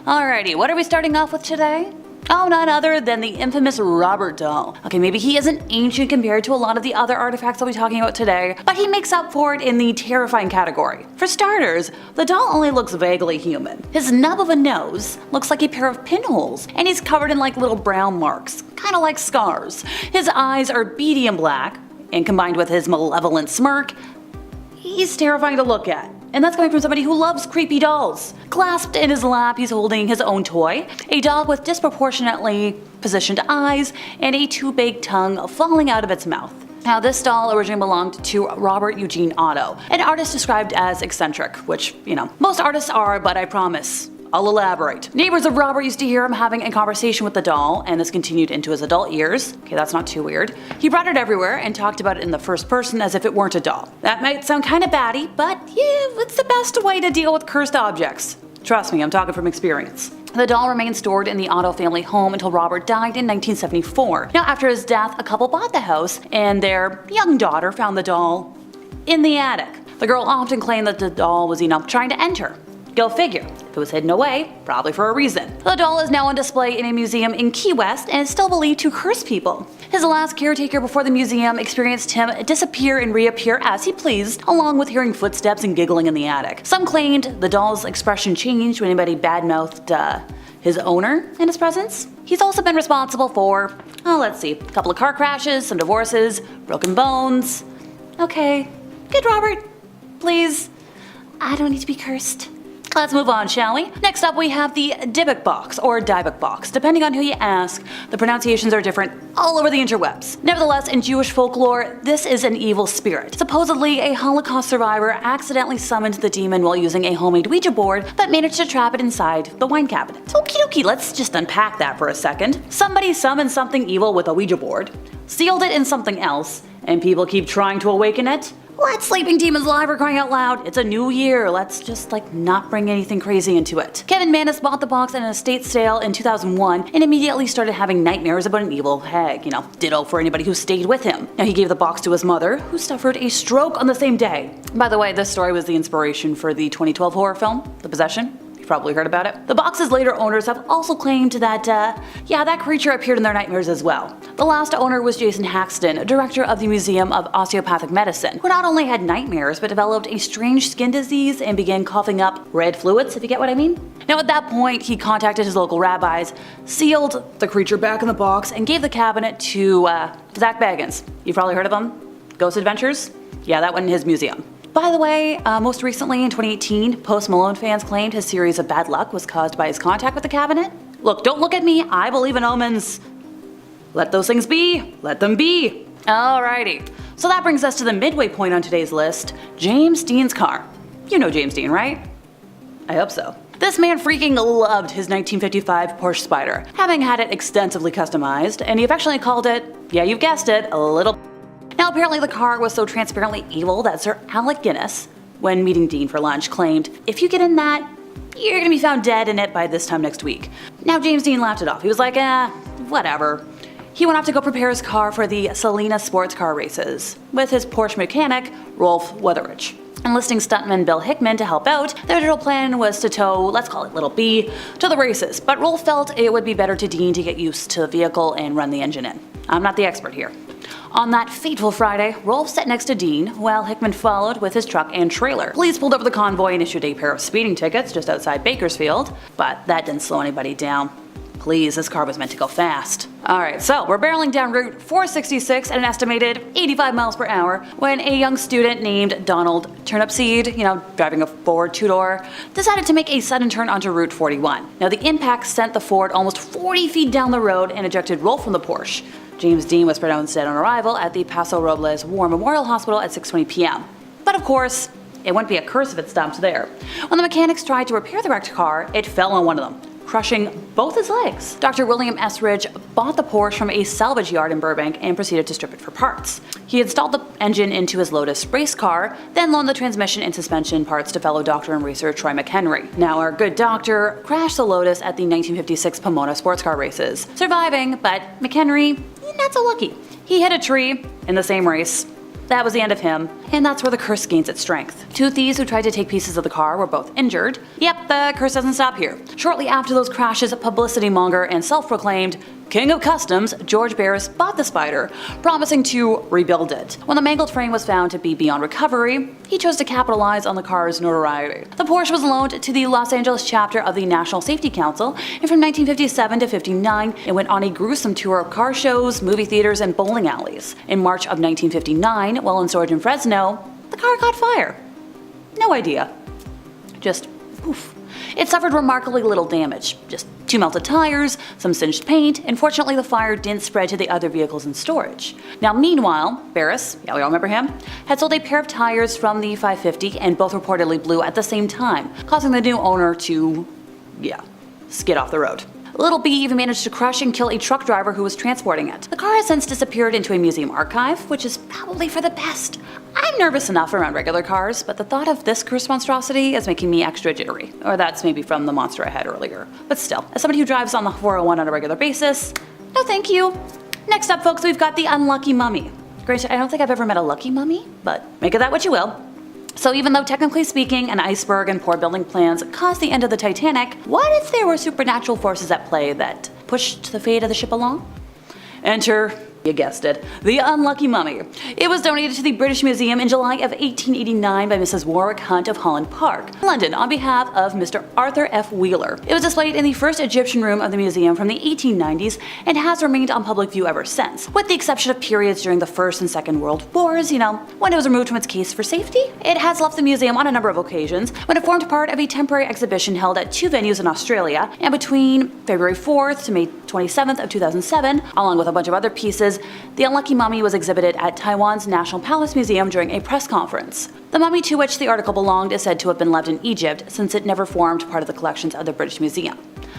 Alrighty, what are we starting off with today? Oh, none other than the infamous Robert doll. Okay, maybe he isn't ancient compared to a lot of the other artifacts I'll be talking about today, but he makes up for it in the terrifying category. For starters, the doll only looks vaguely human. His nub of a nose looks like a pair of pinholes, and he's covered in like little brown marks, kinda like scars. His eyes are beady and black, and combined with his malevolent smirk, he's terrifying to look at. And that's coming from somebody who loves creepy dolls. Clasped in his lap, he's holding his own toy, a doll with disproportionately positioned eyes and a too big tongue falling out of its mouth. Now, this doll originally belonged to Robert Eugene Otto, an artist described as eccentric, which, most artists are, but I promise, I'll elaborate. Neighbors of Robert used to hear him having a conversation with the doll, and this continued into his adult years. Okay, that's not too weird. He brought it everywhere and talked about it in the first person as if it weren't a doll. That might sound kinda batty, but yeah, it's the best way to deal with cursed objects. Trust me, I'm talking from experience. The doll remained stored in the Otto family home until Robert died in 1974. Now, after his death, a couple bought the house, and their young daughter found the doll in the attic. The girl often claimed that the doll was trying to enter. Go figure. If it was hidden away, probably for a reason. The doll is now on display in a museum in Key West and is still believed to curse people. His last caretaker before the museum experienced him disappear and reappear as he pleased, along with hearing footsteps and giggling in the attic. Some claimed the doll's expression changed when anybody badmouthed his owner in his presence. He's also been responsible for, a couple of car crashes, some divorces, broken bones. Okay, good Robert. Please, I don't need to be cursed. Let's move on, shall we? Next up we have the dybbuk box, or dybbuk box. Depending on who you ask, the pronunciations are different all over the interwebs. Nevertheless, in Jewish folklore, this is an evil spirit. Supposedly, a Holocaust survivor accidentally summoned the demon while using a homemade Ouija board, but managed to trap it inside the wine cabinet. Okie dokie, let's just unpack that for a second. Somebody summoned something evil with a Ouija board, sealed it in something else, and people keep trying to awaken it? Let sleeping demons lie, for crying out loud. It's a new year. Let's just not bring anything crazy into it. Kevin Mannis bought the box at an estate sale in 2001 and immediately started having nightmares about an evil hag. Ditto for anybody who stayed with him. Now, he gave the box to his mother, who suffered a stroke on the same day. By the way, this story was the inspiration for the 2012 horror film, The Possession. You've probably heard about it. The box's later owners have also claimed that, that creature appeared in their nightmares as well. The last owner was Jason Haxton, director of the Museum of Osteopathic Medicine, who not only had nightmares but developed a strange skin disease and began coughing up red fluids, if you get what I mean. Now, at that point, he contacted his local rabbis, sealed the creature back in the box, and gave the cabinet to Zach Baggins. You've probably heard of him? Ghost Adventures? Yeah, that went in his museum. By the way, most recently in 2018, Post Malone fans claimed his series of bad luck was caused by his contact with the cabinet. Look, don't look at me, I believe in omens. Let those things be, let them be. Alrighty, so that brings us to the midway point on today's list, James Dean's car. You know James Dean, right? I hope so. This man freaking loved his 1955 Porsche Spider, having had it extensively customized, and he affectionately called it, yeah, you've guessed it, a little. Now, apparently the car was so transparently evil that Sir Alec Guinness, when meeting Dean for lunch, claimed, if you get in that, you're gonna be found dead in it by this time next week. Now, James Dean laughed it off. He was like, whatever. He went off to go prepare his car for the Salina sports car races, with his Porsche mechanic, Rolf Weatheridge. Enlisting stuntman Bill Hickman to help out, their original plan was to tow, let's call it Little B, to the races, but Rolf felt it would be better to Dean to get used to the vehicle and run the engine in. I'm not the expert here. On that fateful Friday, Rolf sat next to Dean, while Hickman followed with his truck and trailer. Police pulled over the convoy and issued a pair of speeding tickets just outside Bakersfield, but that didn't slow anybody down. Please, this car was meant to go fast. Alright, so we're barreling down Route 466 at an estimated 85 miles per hour when a young student named Donald Turnipseed, driving a Ford two-door, decided to make a sudden turn onto Route 41. Now, the impact sent the Ford almost 40 feet down the road and ejected Rolf from the Porsche. James Dean was pronounced dead on arrival at the Paso Robles War Memorial Hospital at 6:20 p.m. But of course, it wouldn't be a curse if it stopped there. When the mechanics tried to repair the wrecked car, it fell on one of them, crushing both his legs. Dr. William S. Ridge bought the Porsche from a salvage yard in Burbank and proceeded to strip it for parts. He installed the engine into his Lotus race car, then loaned the transmission and suspension parts to fellow doctor and racer Troy McHenry. Now, our good doctor crashed the Lotus at the 1956 Pomona sports car races, surviving, but McHenry, not so lucky. He hit a tree in the same race. That was the end of him, and that's where the curse gains its strength. Two thieves who tried to take pieces of the car were both injured. Yep, the curse doesn't stop here. Shortly after those crashes, publicity monger and self-proclaimed King of Customs, George Barris, bought the Spider, promising to rebuild it. When the mangled frame was found to be beyond recovery, he chose to capitalize on the car's notoriety. The Porsche was loaned to the Los Angeles chapter of the National Safety Council, and from 1957 to 59, it went on a gruesome tour of car shows, movie theaters, and bowling alleys. In March of 1959, while in storage in Fresno, the car caught fire. No idea. Just poof. It suffered remarkably little damage, just 2 melted tires, some singed paint, and fortunately the fire didn't spread to the other vehicles in storage. Now meanwhile, Barris, yeah we all remember him, had sold a pair of tires from the 550 and both reportedly blew at the same time, causing the new owner to, skid off the road. Little B even managed to crush and kill a truck driver who was transporting it. The car has since disappeared into a museum archive, which is probably for the best. I'm nervous enough around regular cars, but the thought of this cursed monstrosity is making me extra jittery. Or that's maybe from the monster I had earlier. But still, as somebody who drives on the 401 on a regular basis, no thank you. Next up folks, we've got the unlucky mummy. Granted, I don't think I've ever met a lucky mummy, but make of that what you will. So even though technically speaking an iceberg and poor building plans caused the end of the Titanic, what if there were supernatural forces at play that pushed the fate of the ship along? Enter, you guessed it, the unlucky mummy. It was donated to the British Museum in July of 1889 by Mrs. Warwick Hunt of Holland Park, London, on behalf of Mr. Arthur F. Wheeler. It was displayed in the first Egyptian room of the museum from the 1890s and has remained on public view ever since, with the exception of periods during the First and Second World Wars, when it was removed from its case for safety. It has left the museum on a number of occasions when it formed part of a temporary exhibition held at 2 venues in Australia, and between February 4th to May 27th of 2007, along with a bunch of other pieces, the unlucky mummy was exhibited at Taiwan's National Palace Museum during a press conference. The mummy to which the article belonged is said to have been left in Egypt since it never formed part of the collections of the British Museum.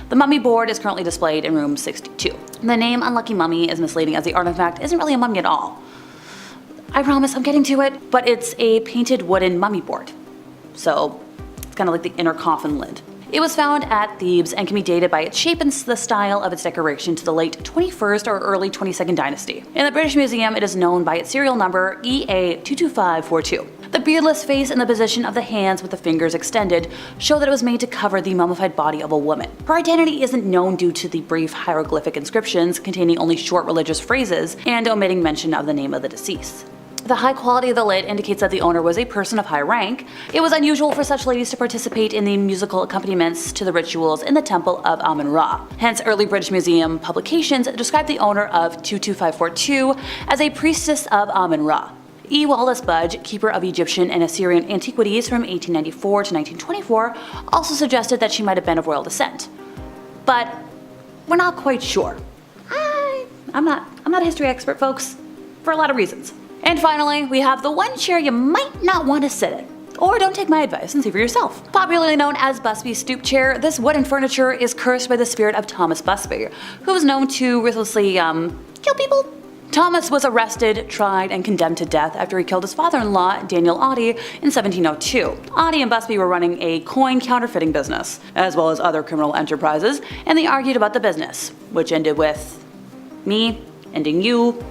The mummy board is currently displayed in room 62. The name unlucky mummy is misleading as the artifact isn't really a mummy at all. I promise I'm getting to it, but it's a painted wooden mummy board. So it's kind of like the inner coffin lid. It was found at Thebes and can be dated by its shape and the style of its decoration to the late 21st or early 22nd dynasty. In the British Museum, it is known by its serial number EA22542. The beardless face and the position of the hands with the fingers extended show that it was made to cover the mummified body of a woman. Her identity isn't known due to the brief hieroglyphic inscriptions containing only short religious phrases and omitting mention of the name of the deceased. The high quality of the lid indicates that the owner was a person of high rank. It was unusual for such ladies to participate in the musical accompaniments to the rituals in the temple of Amun-Ra. Hence, early British Museum publications described the owner of 22542 as a priestess of Amun-Ra. E. Wallace Budge, keeper of Egyptian and Assyrian antiquities from 1894 to 1924, also suggested that she might have been of royal descent. But we're not quite sure. I'm not a history expert, folks, for a lot of reasons. And finally, we have the one chair you might not want to sit in. Or don't take my advice and see for yourself. Popularly known as Busby's stoop chair, this wooden furniture is cursed by the spirit of Thomas Busby, who was known to ruthlessly, kill people. Thomas was arrested, tried, and condemned to death after he killed his father-in-law, Daniel Oddie, in 1702. Oddie and Busby were running a coin counterfeiting business, as well as other criminal enterprises, and they argued about the business, which ended with me ending you,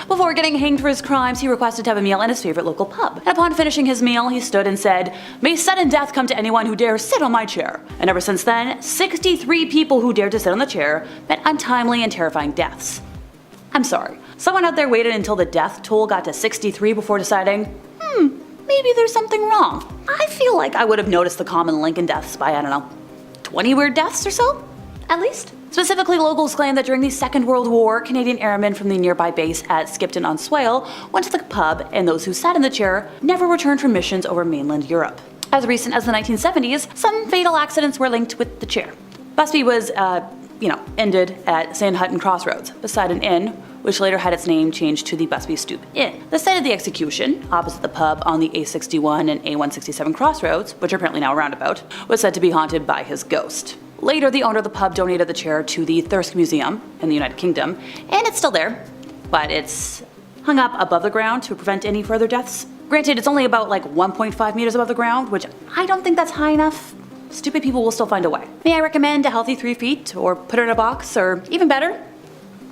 Before getting hanged for his crimes, he requested to have a meal in his favorite local pub. And upon finishing his meal, he stood and said, "May sudden death come to anyone who dares sit on my chair." And ever since then, 63 people who dared to sit on the chair met untimely and terrifying deaths. I'm sorry, someone out there waited until the death toll got to 63 before deciding, maybe there's something wrong. I feel like I would have noticed the common link in deaths by, 20 weird deaths or so? At least. Specifically, locals claim that during the Second World War, Canadian airmen from the nearby base at Skipton-on-Swale went to the pub, and those who sat in the chair never returned from missions over mainland Europe. As recent as the 1970s, some fatal accidents were linked with the chair. Busby was, ended at Sand Hutton Crossroads, beside an inn, which later had its name changed to the Busby Stoop Inn. The site of the execution, opposite the pub on the A61 and A167 crossroads, which are apparently now a roundabout, was said to be haunted by his ghost. Later, the owner of the pub donated the chair to the Thirsk Museum in the United Kingdom, and it's still there, but it's hung up above the ground to prevent any further deaths. Granted, it's only about 1.5 meters above the ground, which I don't think that's high enough. Stupid people will still find a way. May I recommend a healthy 3 feet, or put it in a box, or even better,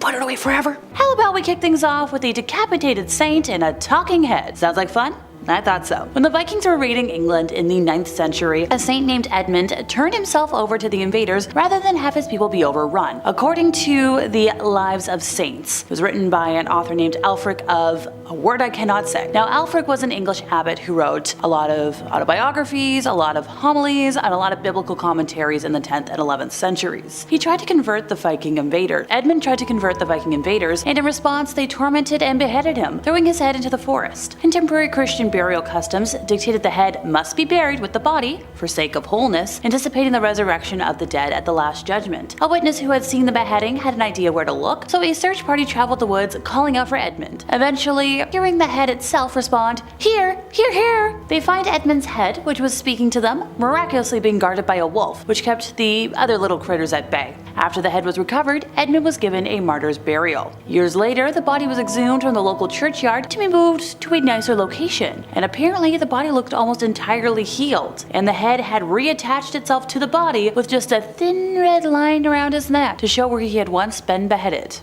put it away forever? How about we kick things off with a decapitated saint and a talking head? Sounds like fun? I thought so. When the Vikings were raiding England in the 9th century, a saint named Edmund turned himself over to the invaders rather than have his people be overrun. According to the Lives of Saints, it was written by an author named Alfric of a word I cannot say. Now, Alfric was an English abbot who wrote a lot of autobiographies, a lot of homilies, and a lot of biblical commentaries in the 10th and 11th centuries. He tried to convert the Viking invaders. Edmund tried to convert the Viking invaders, and in response, they tormented and beheaded him, throwing his head into the forest. Contemporary Christian burial customs dictated the head must be buried with the body for sake of wholeness, anticipating the resurrection of the dead at the Last Judgment. A witness who had seen the beheading had an idea where to look, so a search party traveled the woods calling out for Edmund. Eventually, hearing the head itself respond, "Here, here, here!" They find Edmund's head, which was speaking to them, miraculously being guarded by a wolf, which kept the other little critters at bay. After the head was recovered, Edmund was given a martyr's burial. Years later, the body was exhumed from the local churchyard to be moved to a nicer location, and apparently the body looked almost entirely healed, and the head had reattached itself to the body with just a thin red line around his neck to show where he had once been beheaded.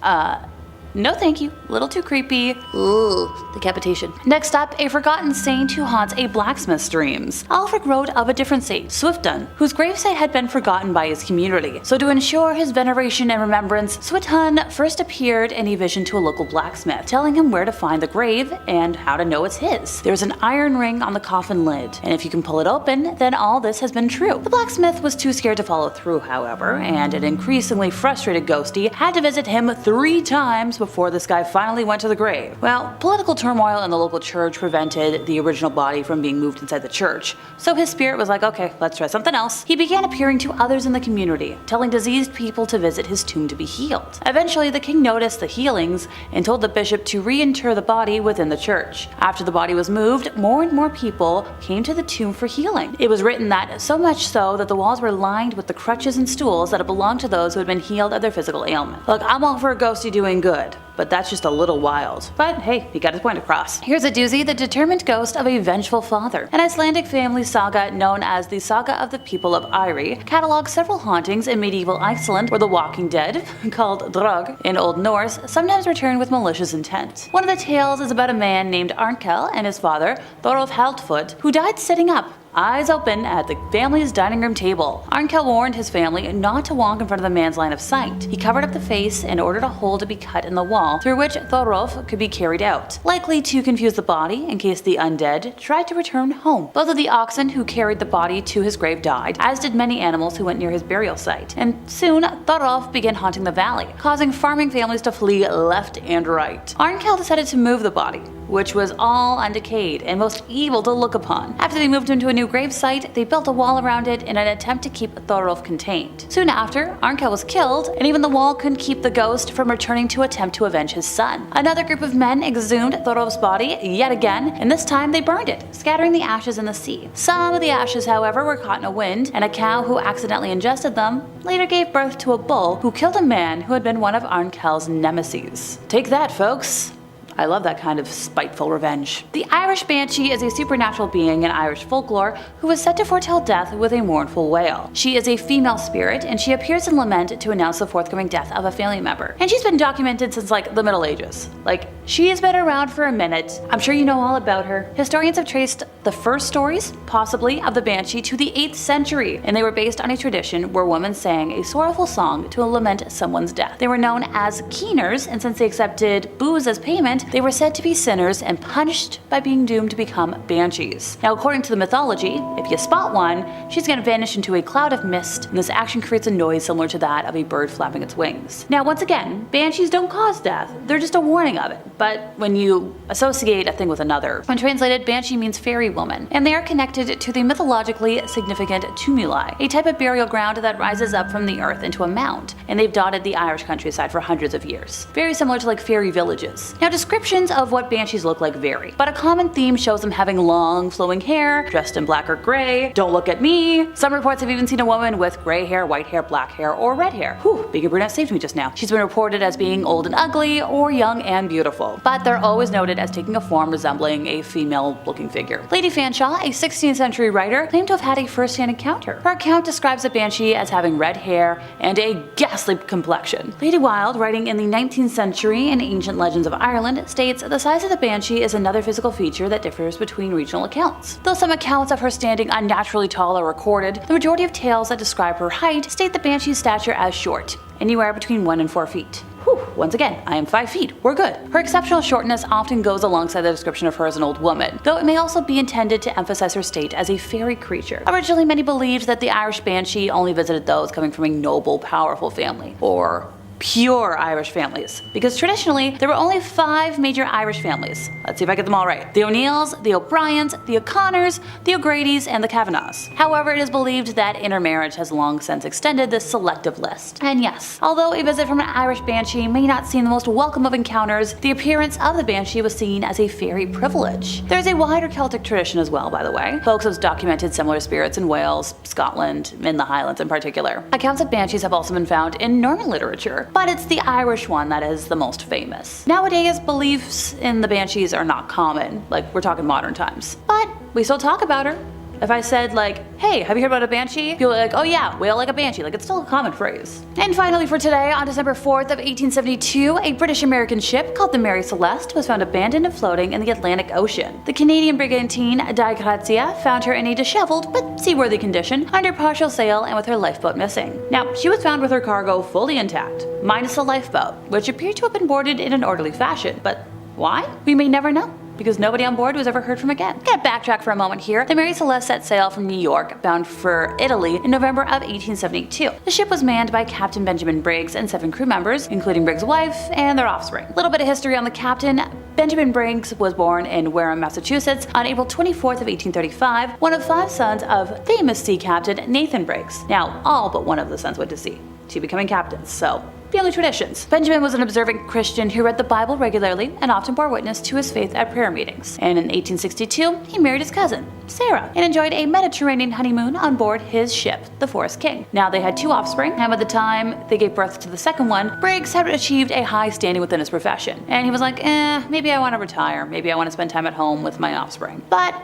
No thank you. Little too creepy. Ooh, decapitation. Next up, a forgotten saint who haunts a blacksmith's dreams. Alfric wrote of a different saint, Swithun, whose gravesite had been forgotten by his community. So to ensure his veneration and remembrance, Swithun first appeared in a vision to a local blacksmith, telling him where to find the grave and how to know it's his. There's an iron ring on the coffin lid, and if you can pull it open, then all this has been true. The blacksmith was too scared to follow through, however, and an increasingly frustrated ghostie had to visit him 3 times before this guy finally went to the grave. Well, political turmoil in the local church prevented the original body from being moved inside the church, so his spirit was like, okay, let's try something else. He began appearing to others in the community, telling diseased people to visit his tomb to be healed. Eventually, the king noticed the healings and told the bishop to reinter the body within the church. After the body was moved, more and more people came to the tomb for healing. It was written that so much so that the walls were lined with the crutches and stools that had belonged to those who had been healed of their physical ailment. Look, I'm all for a ghostie doing good, but that's just a little wild. But hey, he got his point across. Here's a doozy: the determined ghost of a vengeful father. An Icelandic family saga known as the Saga of the People of Eyri catalogs several hauntings in medieval Iceland where the walking dead, called drug in Old Norse, sometimes return with malicious intent. One of the tales is about a man named Arnkel and his father, Thorolf Haldfoot, who died sitting up, eyes open, at the family's dining room table. Arnkel warned his family not to walk in front of the man's line of sight. He covered up the face and ordered a hole to be cut in the wall through which Thorolf could be carried out, likely to confuse the body in case the undead tried to return home. Both of the oxen who carried the body to his grave died, as did many animals who went near his burial site, and soon Thorolf began haunting the valley, causing farming families to flee left and right. Arnkel decided to move the body, which was all undecayed and most evil to look upon. After they moved him to a new gravesite, they built a wall around it in an attempt to keep Thorolf contained. Soon after, Arnkel was killed, and even the wall couldn't keep the ghost from returning to attempt to avenge his son. Another group of men exhumed Thorolf's body yet again, and this time they burned it, scattering the ashes in the sea. Some of the ashes, however, were caught in a wind, and a cow who accidentally ingested them later gave birth to a bull who killed a man who had been one of Arnkel's nemesis. Take that, folks. I love that kind of spiteful revenge. The Irish banshee is a supernatural being in Irish folklore who is said to foretell death with a mournful wail. She is a female spirit, and she appears in lament to announce the forthcoming death of a family member. And she's been documented since like the Middle Ages. Like, she has been around for a minute. I'm sure you know all about her. Historians have traced the first stories, possibly, of the banshee to the 8th century, and they were based on a tradition where women sang a sorrowful song to lament someone's death. They were known as keeners, and since they accepted booze as payment, they were said to be sinners and punished by being doomed to become banshees. Now, according to the mythology, if you spot one, she's going to vanish into a cloud of mist, and this action creates a noise similar to that of a bird flapping its wings. Now, once again, banshees don't cause death, they're just a warning of it. But when you associate a thing with another, when translated, banshee means fairy woman, and they are connected to the mythologically significant tumuli, a type of burial ground that rises up from the earth into a mound, and they've dotted the Irish countryside for hundreds of years. Very similar to like fairy villages. Now, descriptions of what banshees look like vary, but a common theme shows them having long, flowing hair, dressed in black or gray. Don't look at me. Some reports have even seen a woman with gray hair, white hair, black hair, or red hair. Whew, being a brunette saved me just now. She's been reported as being old and ugly, or young and beautiful. beautiful, but they're always noted as taking a form resembling a female-looking figure. Lady Fanshawe, a 16th century writer, claimed to have had a first-hand encounter. Her account describes the banshee as having red hair and a ghastly complexion. Lady Wilde, writing in the 19th century in Ancient Legends of Ireland, states the size of the banshee is another physical feature that differs between regional accounts. Though some accounts of her standing unnaturally tall are recorded, the majority of tales that describe her height state the banshee's stature as short, anywhere between 1 and 4 feet. Whew, once again, I am 5 feet, we're good. Her exceptional shortness often goes alongside the description of her as an old woman, though it may also be intended to emphasize her state as a fairy creature. Originally, many believed that the Irish banshee only visited those coming from a noble, powerful family, or pure Irish families, because traditionally there were only 5 major Irish families. Let's see if I get them all right. The O'Neills, the O'Briens, the O'Connors, the O'Grady's, and the Kavanaghs. However, it is believed that intermarriage has long since extended this selective list. And yes, although a visit from an Irish banshee may not seem the most welcome of encounters, the appearance of the banshee was seen as a fairy privilege. There is a wider Celtic tradition as well, by the way. Folks have documented similar spirits in Wales, Scotland, in the Highlands in particular. Accounts of banshees have also been found in Norman literature, but it's the Irish one that is the most famous. Nowadays, beliefs in the banshees are not common, like we're talking modern times. But we still talk about her. If I said like, hey, have you heard about a banshee? People are like, oh yeah, wail like a banshee, like it's still a common phrase. And finally for today, on December 4th of 1872, a British-American ship called the Mary Celeste was found abandoned and floating in the Atlantic Ocean. The Canadian brigantine Die Grazia found her in a disheveled but seaworthy condition, under partial sail and with her lifeboat missing. Now, she was found with her cargo fully intact, minus the lifeboat, which appeared to have been boarded in an orderly fashion, but why? We may never know, because nobody on board was ever heard from again. Gotta backtrack for a moment here. The Mary Celeste set sail from New York, bound for Italy, in November of 1872. The ship was manned by Captain Benjamin Briggs and 7 crew members, including Briggs' wife and their offspring. Little bit of history on the captain. Benjamin Briggs was born in Wareham, Massachusetts on April 24th of 1835, one of 5 sons of famous sea captain Nathan Briggs. Now, all but one of the sons went to sea, becoming captains, so family traditions. Benjamin was an observant Christian who read the Bible regularly and often bore witness to his faith at prayer meetings. And in 1862, he married his cousin, Sarah, and enjoyed a Mediterranean honeymoon on board his ship, the Forest King. Now they had 2 offspring, and by the time they gave birth to the second one, Briggs had achieved a high standing within his profession. And he was like, maybe I want to retire, maybe I want to spend time at home with my offspring. But,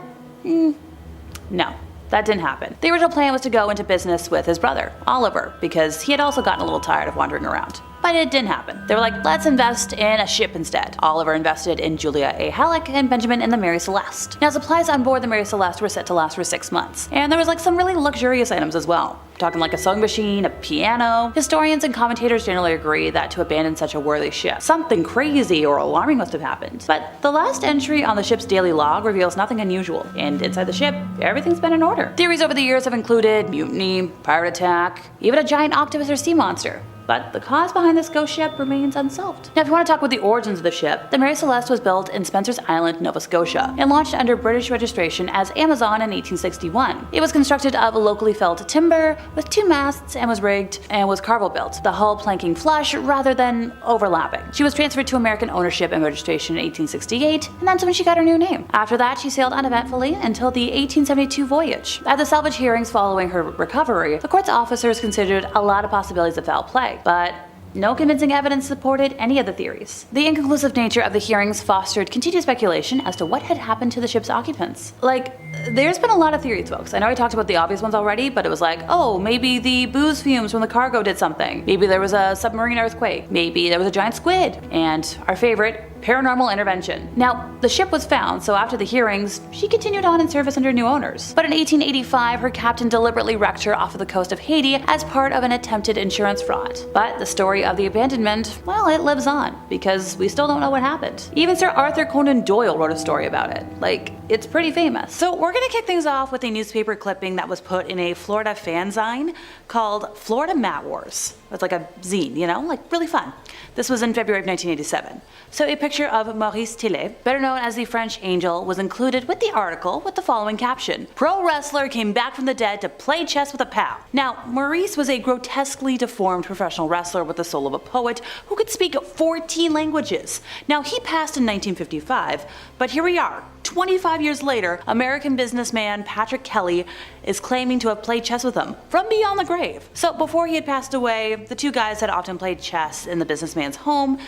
no. That didn't happen. The original plan was to go into business with his brother, Oliver, because he had also gotten a little tired of wandering around. But it didn't happen. They were like, let's invest in a ship instead. Oliver invested in Julia A. Halleck and Benjamin in the Mary Celeste. Now, supplies on board the Mary Celeste were set to last for 6 months. And there was like some really luxurious items as well. Talking like a sewing machine, a piano. Historians and commentators generally agree that to abandon such a worthy ship, something crazy or alarming must have happened. But the last entry on the ship's daily log reveals nothing unusual, and inside the ship, everything's been in order. Theories over the years have included mutiny, pirate attack, even a giant octopus or sea monster. But the cause behind this ghost ship remains unsolved. Now, if you want to talk about the origins of the ship, the Mary Celeste was built in Spencer's Island, Nova Scotia, and launched under British registration as Amazon in 1861. It was constructed of locally felled timber with 2 masts and was rigged and was carvel built, the hull planking flush rather than overlapping. She was transferred to American ownership and registration in 1868, and that's when she got her new name. After that, she sailed uneventfully until the 1872 voyage. At the salvage hearings following her recovery, the court's officers considered a lot of possibilities of foul play, but no convincing evidence supported any of the theories. The inconclusive nature of the hearings fostered continued speculation as to what had happened to the ship's occupants. Like, there's been a lot of theories, folks. I know I talked about the obvious ones already, but it was like, oh, maybe the booze fumes from the cargo did something. Maybe there was a submarine earthquake. Maybe there was a giant squid. And our favorite, paranormal intervention. Now, the ship was found, so after the hearings, she continued on in service under new owners. But in 1885, her captain deliberately wrecked her off of the coast of Haiti as part of an attempted insurance fraud. But the story of the abandonment, well, it lives on, because we still don't know what happened. Even Sir Arthur Conan Doyle wrote a story about it. Like, it's pretty famous. So we're gonna kick things off with a newspaper clipping that was put in a Florida fanzine called Florida Mat Wars. It's like a zine, you know, like really fun. This was in February of 1987. So a picture of Maurice Tillet, better known as the French Angel, was included with the article with the following caption: "Pro wrestler came back from the dead to play chess with a pal." Now, Maurice was a grotesquely deformed professional wrestler with the soul of a poet who could speak 14 languages. Now, he passed in 1955, but here we are. 25 years later, American businessman Patrick Kelly is claiming to have played chess with him from beyond the grave. So before he had passed away, the 2 guys had often played chess in the businessman's home,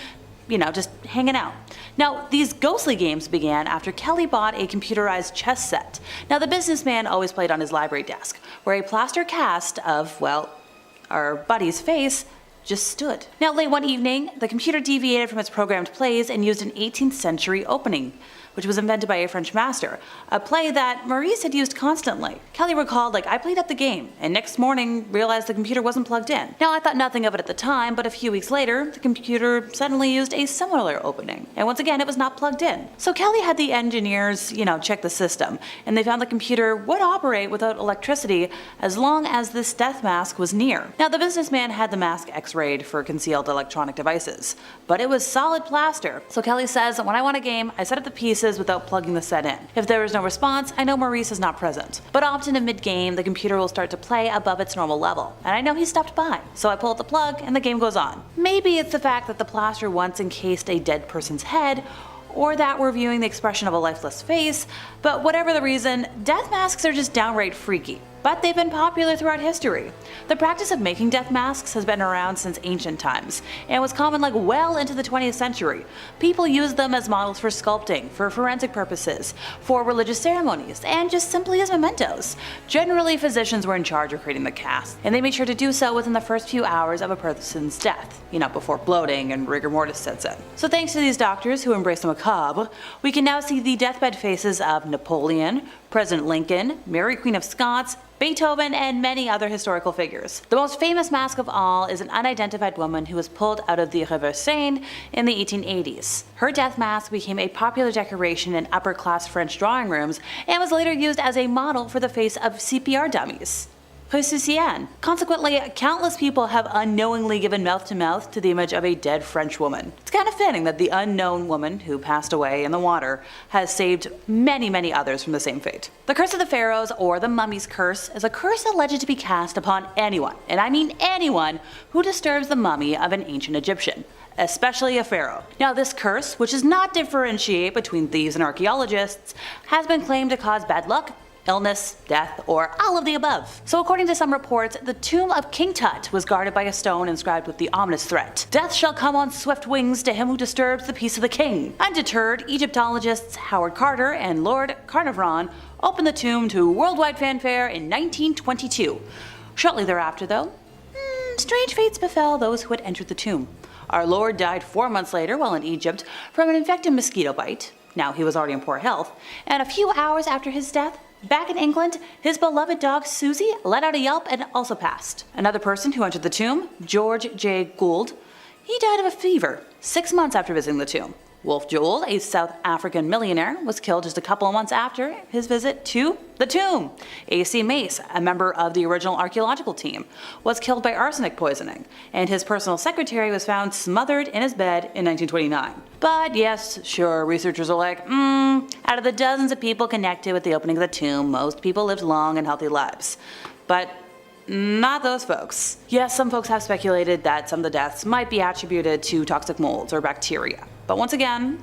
just hanging out. Now, these ghostly games began after Kelly bought a computerized chess set. Now, the businessman always played on his library desk, where a plaster cast of, our buddy's face just stood. Now, late one evening, the computer deviated from its programmed plays and used an 18th century opening, which was invented by a French master, a play that Maurice had used constantly. Kelly recalled, I played up the game, and next morning realized the computer wasn't plugged in. Now, I thought nothing of it at the time, but a few weeks later, the computer suddenly used a similar opening, and once again, it was not plugged in. So Kelly had the engineers, check the system, and they found the computer would operate without electricity as long as this death mask was near. Now, the businessman had the mask x-rayed for concealed electronic devices, but it was solid plaster. So Kelly says, when I want a game, I set up the pieces without plugging the set in. If there is no response, I know Maurice is not present. But often in mid-game, the computer will start to play above its normal level, and I know he stopped by. So I pull out the plug and the game goes on. Maybe it's the fact that the plaster once encased a dead person's head, or that we're viewing the expression of a lifeless face, but whatever the reason, death masks are just downright freaky. But they've been popular throughout history. The practice of making death masks has been around since ancient times, and was common well into the 20th century. People used them as models for sculpting, for forensic purposes, for religious ceremonies, and just simply as mementos. Generally, physicians were in charge of creating the cast, and they made sure to do so within the first few hours of a person's death, before bloating and rigor mortis sets in. So thanks to these doctors who embrace the macabre, we can now see the deathbed faces of Napoleon, President Lincoln, Mary Queen of Scots, Beethoven, and many other historical figures. The most famous mask of all is an unidentified woman who was pulled out of the River Seine in the 1880s. Her death mask became a popular decoration in upper-class French drawing rooms and was later used as a model for the face of CPR dummies. Persisted. Consequently, countless people have unknowingly given mouth-to-mouth to the image of a dead French woman. It's kind of fitting that the unknown woman who passed away in the water has saved many others from the same fate. The Curse of the Pharaohs, or the Mummy's Curse, is a curse alleged to be cast upon anyone, and I mean anyone, who disturbs the mummy of an ancient Egyptian, especially a pharaoh. Now, this curse, which does not differentiate between thieves and archaeologists, has been claimed to cause bad luck, illness, death, or all of the above. So according to some reports, the tomb of King Tut was guarded by a stone inscribed with the ominous threat, "Death shall come on swift wings to him who disturbs the peace of the king." Undeterred, Egyptologists Howard Carter and Lord Carnarvon opened the tomb to worldwide fanfare in 1922. Shortly thereafter, though, strange fates befell those who had entered the tomb. Our Lord died 4 months later while in Egypt from an infected mosquito bite. Now, he was already in poor health, and a few hours after his death, back in England, his beloved dog Susie let out a yelp and also passed. Another person who entered the tomb, George J. Gould, he died of a fever 6 months after visiting the tomb. Wolf Joel, a South African millionaire, was killed just a couple of months after his visit to the tomb. A.C. Mace, a member of the original archaeological team, was killed by arsenic poisoning, and his personal secretary was found smothered in his bed in 1929. But yes, sure, researchers are like, out of the dozens of people connected with the opening of the tomb, most people lived long and healthy lives. But not those folks. Yes, some folks have speculated that some of the deaths might be attributed to toxic molds or bacteria. But once again,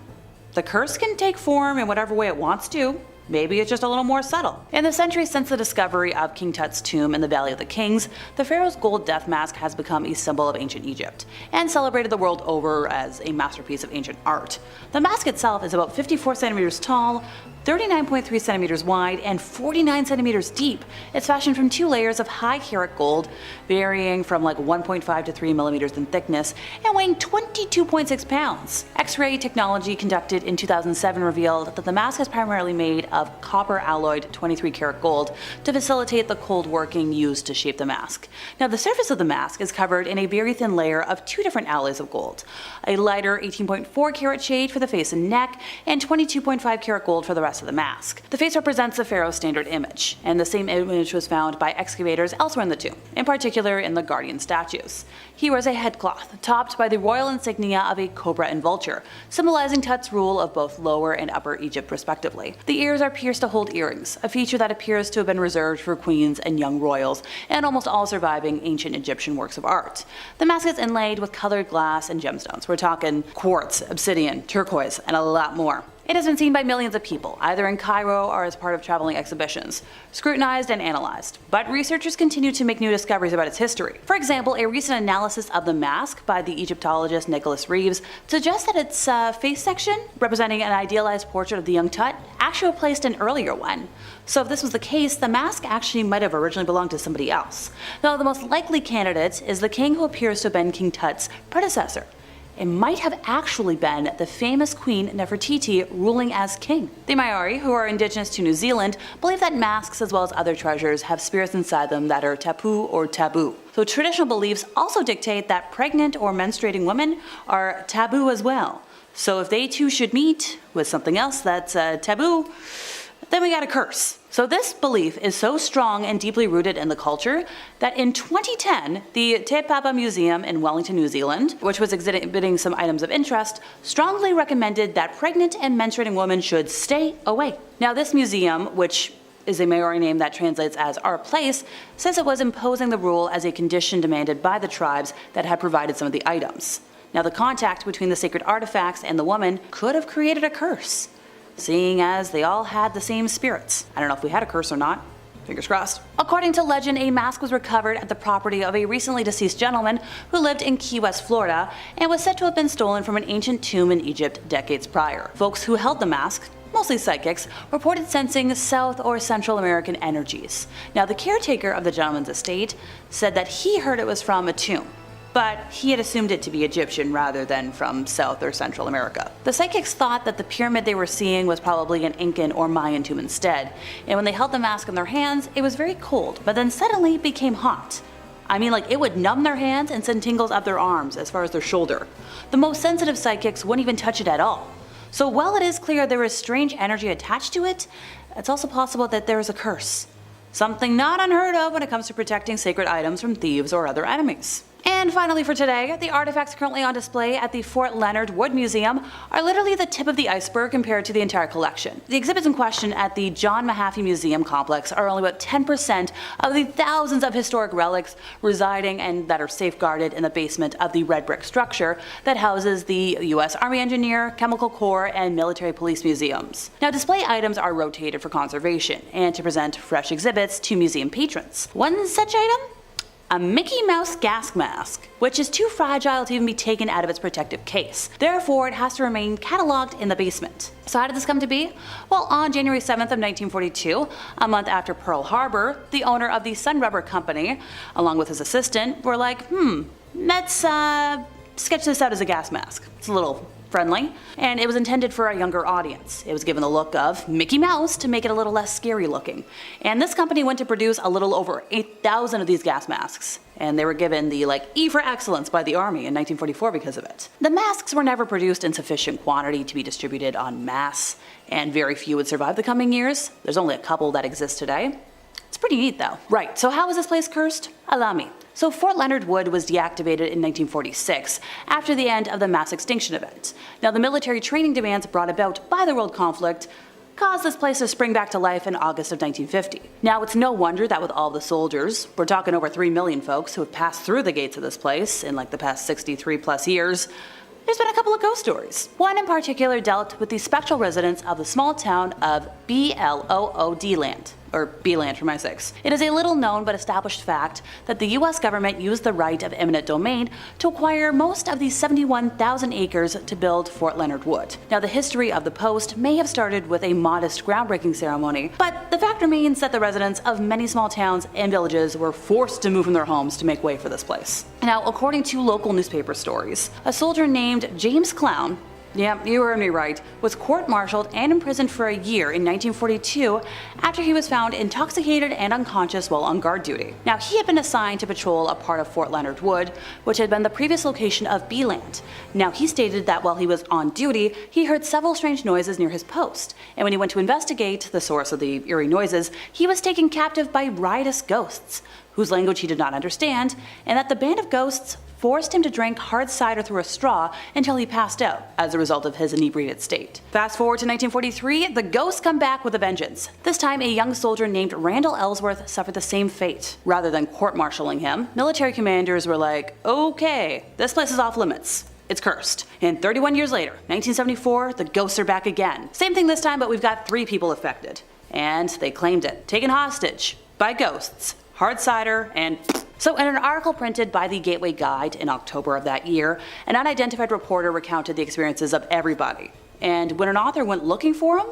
the curse can take form in whatever way it wants to. Maybe it's just a little more subtle. In the centuries since the discovery of King Tut's tomb in the Valley of the Kings, the pharaoh's gold death mask has become a symbol of ancient Egypt, and celebrated the world over as a masterpiece of ancient art. The mask itself is about 54 centimeters tall, 39.3 centimeters wide, and 49 centimeters deep. It's fashioned from 2 layers of high carat gold, varying from 1.5 to 3 millimeters in thickness, and weighing 22.6 pounds. X-ray technology conducted in 2007 revealed that the mask is primarily made of copper alloyed 23 karat gold to facilitate the cold working used to shape the mask. Now, the surface of the mask is covered in a very thin layer of 2 different alloys of gold, a lighter 18.4 karat shade for the face and neck, and 22.5 karat gold for the rest of the mask. The face represents the pharaoh's standard image, and the same image was found by excavators elsewhere in the tomb, in particular in the guardian statues. He wears a headcloth, topped by the royal insignia of a cobra and vulture, symbolizing Tut's rule of both Lower and Upper Egypt respectively. The ears are pierced to hold earrings, a feature that appears to have been reserved for queens and young royals, and almost all surviving ancient Egyptian works of art. The mask is inlaid with colored glass and gemstones. We're talking quartz, obsidian, turquoise, and a lot more. It has been seen by millions of people, either in Cairo or as part of traveling exhibitions, scrutinized and analyzed. But researchers continue to make new discoveries about its history. For example, a recent analysis of the mask by the Egyptologist Nicholas Reeves suggests that its face section, representing an idealized portrait of the young Tut, actually replaced an earlier one. So if this was the case, the mask actually might have originally belonged to somebody else. Though the most likely candidate is the king who appears to have been King Tut's predecessor. It might have actually been the famous Queen Nefertiti ruling as king. The Maori, who are indigenous to New Zealand, believe that masks as well as other treasures have spirits inside them that are tapu or taboo. So traditional beliefs also dictate that pregnant or menstruating women are taboo as well. So if they too should meet with something else that's taboo, then we got a curse. So this belief is so strong and deeply rooted in the culture that in 2010, the Te Papa Museum in Wellington, New Zealand, which was exhibiting some items of interest, strongly recommended that pregnant and menstruating women should stay away. Now this museum, which is a Maori name that translates as our place, says it was imposing the rule as a condition demanded by the tribes that had provided some of the items. Now the contact between the sacred artifacts and the woman could have created a curse, seeing as they all had the same spirits. I don't know if we had a curse or not. Fingers crossed. According to legend, a mask was recovered at the property of a recently deceased gentleman who lived in Key West, Florida, and was said to have been stolen from an ancient tomb in Egypt decades prior. Folks who held the mask, mostly psychics, reported sensing South or Central American energies. Now the caretaker of the gentleman's estate said that he heard it was from a tomb, but he had assumed it to be Egyptian rather than from South or Central America. The psychics thought that the pyramid they were seeing was probably an Incan or Mayan tomb instead, and when they held the mask in their hands, it was very cold, but then suddenly became hot. I mean, like, it would numb their hands and send tingles up their arms as far as their shoulder. The most sensitive psychics wouldn't even touch it at all. So while it is clear there is strange energy attached to it, it's also possible that there is a curse. Something not unheard of when it comes to protecting sacred items from thieves or other enemies. And finally for today, the artifacts currently on display at the Fort Leonard Wood Museum are literally the tip of the iceberg compared to the entire collection. The exhibits in question at the John Mahaffey Museum complex are only about 10% of the thousands of historic relics residing and that are safeguarded in the basement of the red brick structure that houses the U.S. Army Engineer, Chemical Corps, and Military Police museums. Now display items are rotated for conservation and to present fresh exhibits to museum patrons. One such item? A Mickey Mouse gas mask, which is too fragile to even be taken out of its protective case. Therefore, it has to remain cataloged in the basement. So how did this come to be? Well, on January 7th of 1942, a month after Pearl Harbor, the owner of the Sun Rubber Company, along with his assistant, were like, let's sketch this out as a gas mask. It's a little friendly, and it was intended for a younger audience. It was given the look of Mickey Mouse to make it a little less scary looking. And this company went to produce a little over 8,000 of these gas masks, and they were given the E for excellence by the Army in 1944 because of it. The masks were never produced in sufficient quantity to be distributed en masse, and very few would survive the coming years. There's only a couple that exist today. It's pretty neat though. Right, so how was this place cursed? Allow me. So Fort Leonard Wood was deactivated in 1946 after the end of the mass extinction event. Now the military training demands brought about by the world conflict caused this place to spring back to life in August of 1950. Now it's no wonder that with all the soldiers, we're talking over 3 million folks who have passed through the gates of this place in the past 63 plus years, there's been a couple of ghost stories. One in particular dealt with the spectral residents of the small town of Blood, or B-Land for my sakes. It is a little known but established fact that the US government used the right of eminent domain to acquire most of the 71,000 acres to build Fort Leonard Wood. Now the history of the post may have started with a modest groundbreaking ceremony, but the fact remains that the residents of many small towns and villages were forced to move from their homes to make way for this place. Now according to local newspaper stories, a soldier named James Clown, yeah, you heard me right, was court-martialed and imprisoned for a year in 1942 after he was found intoxicated and unconscious while on guard duty. Now he had been assigned to patrol a part of Fort Leonard Wood, which had been the previous location of B-Land. Now he stated that while he was on duty, he heard several strange noises near his post, and when he went to investigate the source of the eerie noises, he was taken captive by riotous ghosts, whose language he did not understand, and that the band of ghosts forced him to drink hard cider through a straw until he passed out as a result of his inebriated state. Fast forward to 1943, the ghosts come back with a vengeance. This time a young soldier named Randall Ellsworth suffered the same fate. Rather than court-martialing him, military commanders were like, okay, this place is off limits. it's cursed. And 31 years later, 1974, the ghosts are back again. Same thing this time, but we've got 3 people affected. And they claimed it. Taken hostage by ghosts, hard cider, and... So in an article printed by the Gateway Guide in October of that year, an unidentified reporter recounted the experiences of everybody. And when an author went looking for him,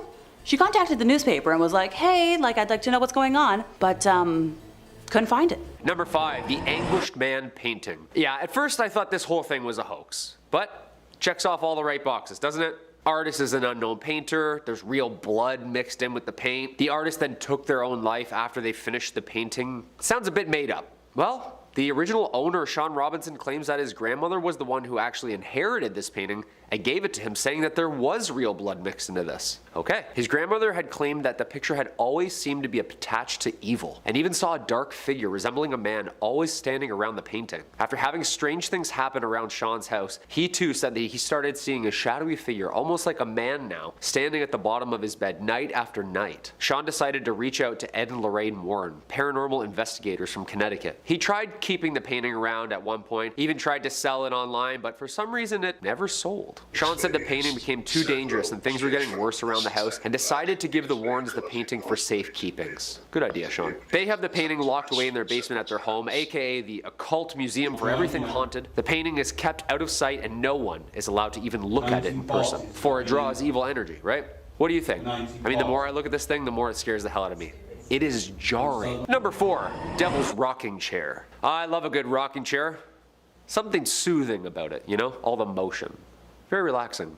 she contacted the newspaper and was like, hey, I'd like to know what's going on, but couldn't find it. Number 5, the Anguished Man painting. Yeah, at first I thought this whole thing was a hoax, but checks off all the right boxes, doesn't it? Artist is an unknown painter, there's real blood mixed in with the paint. The artist then took their own life after they finished the painting. Sounds a bit made up. Well, the original owner, Sean Robinson, claims that his grandmother was the one who actually inherited this painting and gave it to him, saying that there was real blood mixed into this. Okay. His grandmother had claimed that the picture had always seemed to be attached to evil, and even saw a dark figure resembling a man always standing around the painting. After having strange things happen around Sean's house, he too said that he started seeing a shadowy figure, almost like a man now, standing at the bottom of his bed night after night. Sean decided to reach out to Ed and Lorraine Warren, paranormal investigators from Connecticut. He tried keeping the painting around at one point, even tried to sell it online, but for some reason it never sold. Sean said the painting became too dangerous and things were getting worse around the house, and decided to give the Warrens the painting for safekeepings. Good idea, Sean. They have the painting locked away in their basement at their home, aka the occult museum for everything haunted. The painting is kept out of sight and no one is allowed to even look at it in person, for it draws evil energy, right? What do you think? I mean, the more I look at this thing, the more it scares the hell out of me. It is jarring. Number 4, Devil's Rocking Chair. I love a good rocking chair. Something soothing about it, you know? All the motion. Very relaxing.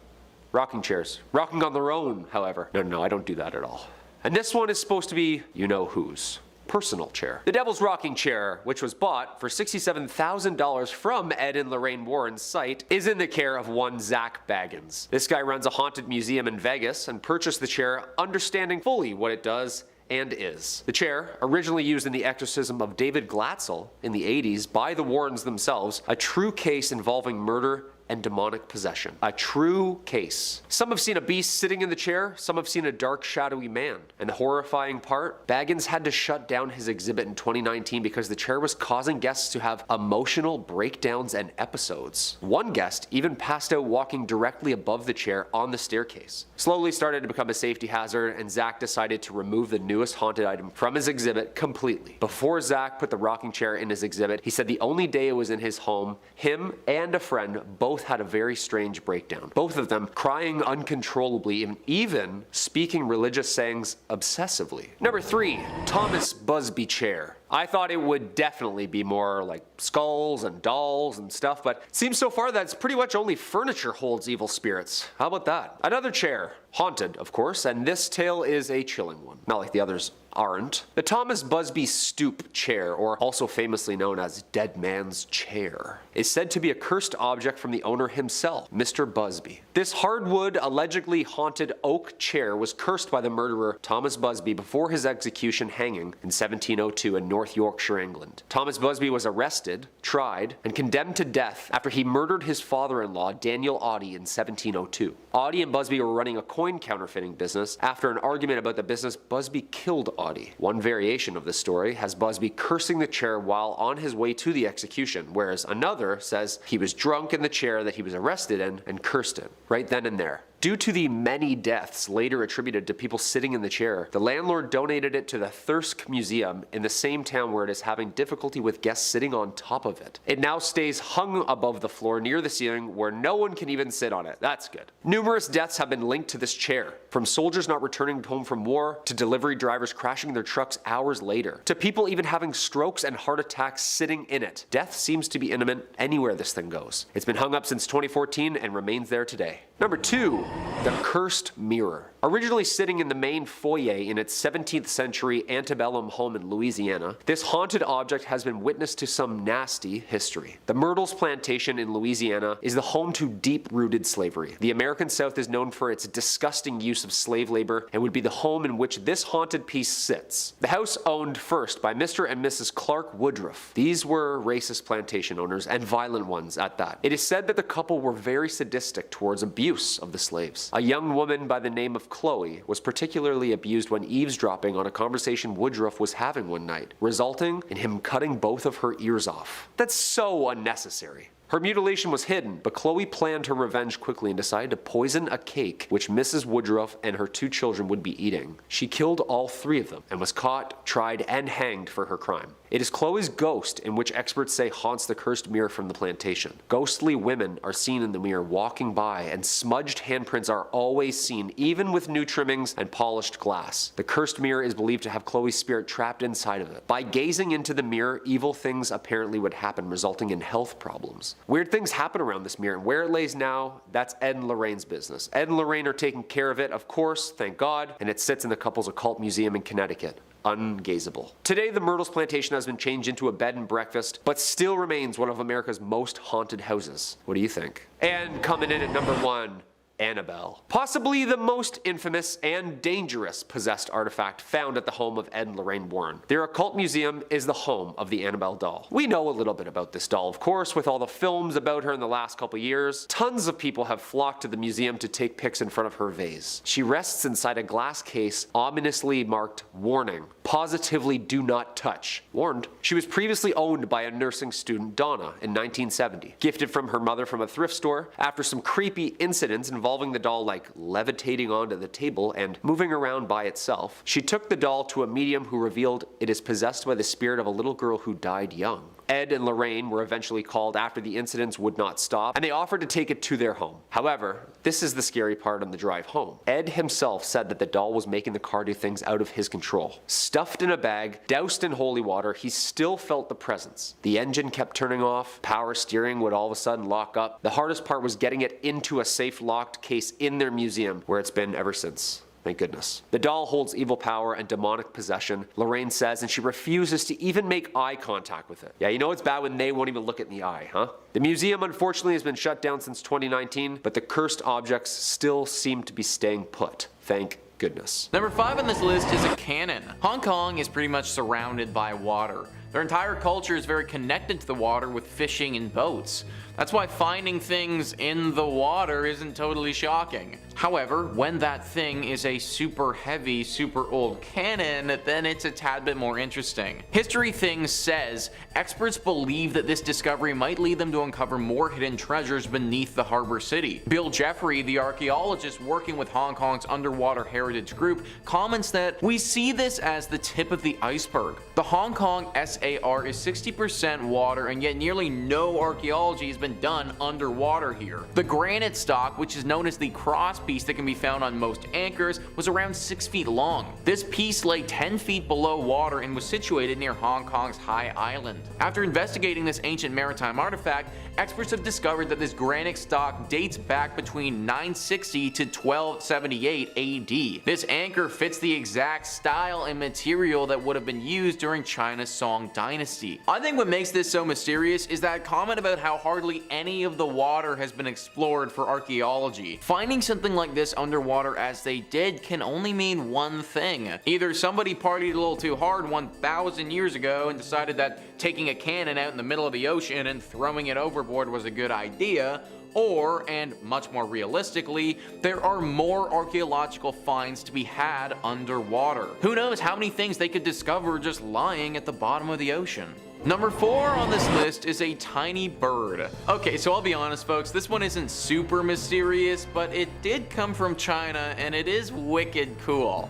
Rocking chairs. Rocking on their own, however. No, I don't do that at all. And this one is supposed to be, you know whose. Personal chair. The Devil's Rocking Chair, which was bought for $67,000 from Ed and Lorraine Warren's site, is in the care of one Zach Baggins. This guy runs a haunted museum in Vegas and purchased the chair understanding fully what it does and is. The chair, originally used in the exorcism of David Glatzel in the 80s by the Warrens themselves, a true case involving murder and demonic possession. A true case. Some have seen a beast sitting in the chair, some have seen a dark shadowy man. And the horrifying part, Baggins had to shut down his exhibit in 2019 because the chair was causing guests to have emotional breakdowns and episodes. One guest even passed out walking directly above the chair on the staircase. Slowly started to become a safety hazard, and Zach decided to remove the newest haunted item from his exhibit completely. Before Zach put the rocking chair in his exhibit, he said the only day it was in his home, him and a friend both had a very strange breakdown. Both of them crying uncontrollably and even speaking religious sayings obsessively. Number 3, Thomas Busby chair. I thought it would definitely be more like skulls and dolls and stuff, but it seems so far that it's pretty much only furniture holds evil spirits. How about that? Another chair. Haunted, of course, and this tale is a chilling one. Not like the others aren't. The Thomas Busby stoop chair, or also famously known as Dead Man's Chair, is said to be a cursed object from the owner himself, Mr. Busby. This hardwood, allegedly haunted oak chair was cursed by the murderer Thomas Busby before his execution hanging in 1702 in North Yorkshire, England. Thomas Busby was arrested, tried, and condemned to death after he murdered his father-in-law, Daniel Audie, in 1702. Audie and Busby were running a coin counterfeiting business. After an argument about the business, Busby killed Audie. One variation of this story has Busby cursing the chair while on his way to the execution, whereas another says he was drunk in the chair that he was arrested in and cursed it, right then and there. Due to the many deaths later attributed to people sitting in the chair, the landlord donated it to the Thirsk Museum in the same town where it is having difficulty with guests sitting on top of it. It now stays hung above the floor near the ceiling where no one can even sit on it. That's good. Numerous deaths have been linked to this chair, from soldiers not returning home from war, to delivery drivers crashing their trucks hours later, to people even having strokes and heart attacks sitting in it. Death seems to be imminent anywhere this thing goes. It's been hung up since 2014 and remains there today. Number 2. The Cursed Mirror. Originally sitting in the main foyer in its 17th century antebellum home in Louisiana, this haunted object has been witness to some nasty history. The Myrtles Plantation in Louisiana is the home to deep-rooted slavery. The American South is known for its disgusting use of slave labor and would be the home in which this haunted piece sits. The house owned first by Mr. and Mrs. Clark Woodruff. These were racist plantation owners, and violent ones at that. It is said that the couple were very sadistic towards abuse of the slaves. A young woman by the name of Chloe was particularly abused when eavesdropping on a conversation Woodruff was having one night, resulting in him cutting both of her ears off. That's so unnecessary. Her mutilation was hidden, but Chloe planned her revenge quickly and decided to poison a cake which Mrs. Woodruff and her 2 children would be eating. She killed all 3 of them and was caught, tried, and hanged for her crime. It is Chloe's ghost in which experts say haunts the cursed mirror from the plantation. Ghostly women are seen in the mirror walking by, and smudged handprints are always seen, even with new trimmings and polished glass. The cursed mirror is believed to have Chloe's spirit trapped inside of it. By gazing into the mirror, evil things apparently would happen, resulting in health problems. Weird things happen around this mirror, and where it lays now, that's Ed and Lorraine's business. Ed and Lorraine are taking care of it, of course, thank God, and it sits in the couple's occult museum in Connecticut. Ungazable. Today, the Myrtles Plantation has been changed into a bed and breakfast, but still remains one of America's most haunted houses. What do you think? And coming in at number 1, Annabelle. Possibly the most infamous and dangerous possessed artifact found at the home of Ed and Lorraine Warren. Their occult museum is the home of the Annabelle doll. We know a little bit about this doll, of course, with all the films about her in the last couple years. Tons of people have flocked to the museum to take pics in front of her vase. She rests inside a glass case ominously marked "Warning. Positively do not touch." Warned. She was previously owned by a nursing student, Donna, in 1970. Gifted from her mother from a thrift store. After some creepy incidents involving the doll like levitating onto the table and moving around by itself, she took the doll to a medium who revealed it is possessed by the spirit of a little girl who died young. Ed and Lorraine were eventually called after the incidents would not stop, and they offered to take it to their home. However, this is the scary part on the drive home. Ed himself said that the doll was making the car do things out of his control. Stuffed in a bag, doused in holy water, he still felt the presence. The engine kept turning off, power steering would all of a sudden lock up. The hardest part was getting it into a safe locked case in their museum, where it's been ever since. Thank goodness. The doll holds evil power and demonic possession, Lorraine says, and she refuses to even make eye contact with it. Yeah, you know it's bad when they won't even look it in the eye, huh? The museum unfortunately has been shut down since 2019, but the cursed objects still seem to be staying put. Thank goodness. Number 5 on this list is a cannon. Hong Kong is pretty much surrounded by water. Their entire culture is very connected to the water with fishing and boats. That's why finding things in the water isn't totally shocking. However, when that thing is a super heavy, super old cannon, then it's a tad bit more interesting. History Things says experts believe that this discovery might lead them to uncover more hidden treasures beneath the harbor city. Bill Jeffrey, the archaeologist working with Hong Kong's Underwater Heritage Group, comments that we see this as the tip of the iceberg. The Hong Kong SAR is 60% water, and yet nearly no archaeology has been done underwater here. The granite stock, which is known as the cross piece that can be found on most anchors, was around 6 feet long. This piece lay 10 feet below water and was situated near Hong Kong's High Island. After investigating this ancient maritime artifact, experts have discovered that this granite stock dates back between 960 to 1278 AD. This anchor fits the exact style and material that would have been used during China's Song Dynasty. I think what makes this so mysterious is that comment about how hardly any of the water has been explored for archaeology. Finding something like this underwater as they did can only mean one thing. Either somebody partied a little too hard 1,000 years ago and decided that taking a cannon out in the middle of the ocean and throwing it overboard was a good idea, or, and much more realistically, there are more archaeological finds to be had underwater. Who knows how many things they could discover just lying at the bottom of the ocean. Number 4 on this list is a tiny bird. Okay, so I'll be honest folks, this one isn't super mysterious, but it did come from China and it is wicked cool.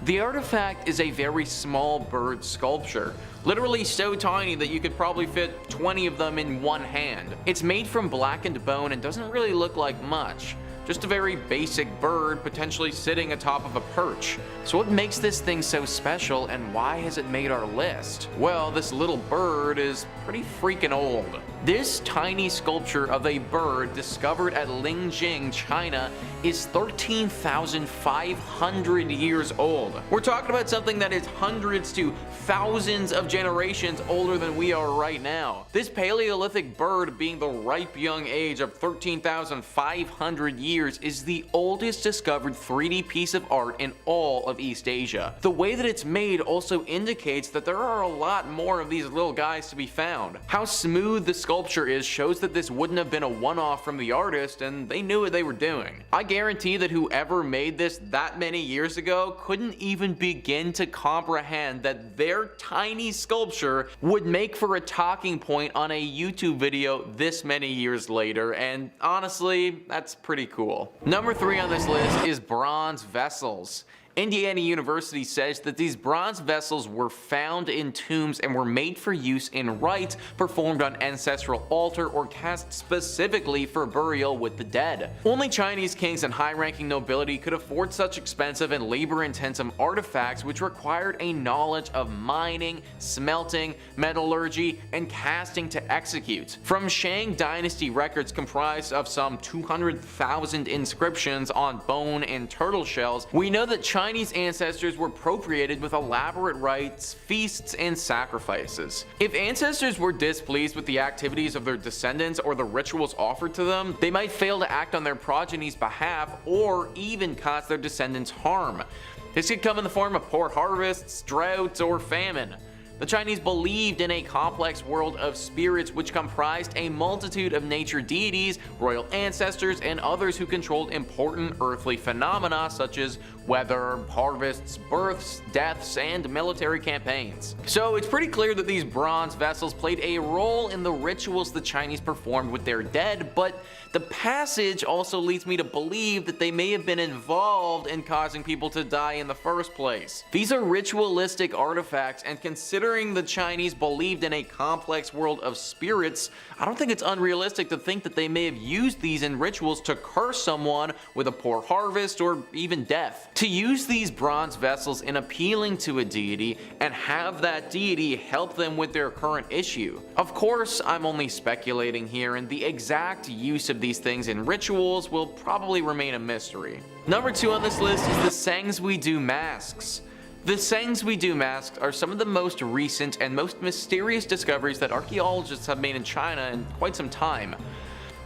The artifact is a very small bird sculpture, literally so tiny that you could probably fit 20 of them in one hand. It's made from blackened bone and doesn't really look like much. Just a very basic bird potentially sitting atop of a perch. So what makes this thing so special and why has it made our list? Well, this little bird is pretty freaking old. This tiny sculpture of a bird discovered at Lingjing, China is 13,500 years old. We're talking about something that is hundreds to thousands of generations older than we are right now. This Paleolithic bird being the ripe young age of 13,500 years years is the oldest discovered 3D piece of art in all of East Asia. The way that it's made also indicates that there are a lot more of these little guys to be found. How smooth the sculpture is shows that this wouldn't have been a one-off from the artist, and they knew what they were doing. I guarantee that whoever made this that many years ago couldn't even begin to comprehend that their tiny sculpture would make for a talking point on a YouTube video this many years later, and honestly, that's pretty cool. Number 3 on this list is bronze vessels. Indiana University says that these bronze vessels were found in tombs and were made for use in rites performed on ancestral altar or cast specifically for burial with the dead. Only Chinese kings and high-ranking nobility could afford such expensive and labor-intensive artifacts which required a knowledge of mining, smelting, metallurgy, and casting to execute. From Shang Dynasty records comprised of some 200,000 inscriptions on bone and turtle shells, we know that Chinese ancestors were procreated with elaborate rites, feasts, and sacrifices. If ancestors were displeased with the activities of their descendants or the rituals offered to them, they might fail to act on their progeny's behalf or even cause their descendants harm. This could come in the form of poor harvests, droughts, or famine. The Chinese believed in a complex world of spirits which comprised a multitude of nature deities, royal ancestors, and others who controlled important earthly phenomena such as weather, harvests, births, deaths, and military campaigns. So it's pretty clear that these bronze vessels played a role in the rituals the Chinese performed with their dead, but the passage also leads me to believe that they may have been involved in causing people to die in the first place. These are ritualistic artifacts, and considering the Chinese believed in a complex world of spirits, I don't think it's unrealistic to think that they may have used these in rituals to curse someone with a poor harvest or even death. To use these bronze vessels in appealing to a deity and have that deity help them with their current issue. Of course, I'm only speculating here, and the exact use of these things in rituals will probably remain a mystery. Number 2 on this list is the Sanxingdui masks. The Sanxingdui masks are some of the most recent and most mysterious discoveries that archaeologists have made in China in quite some time.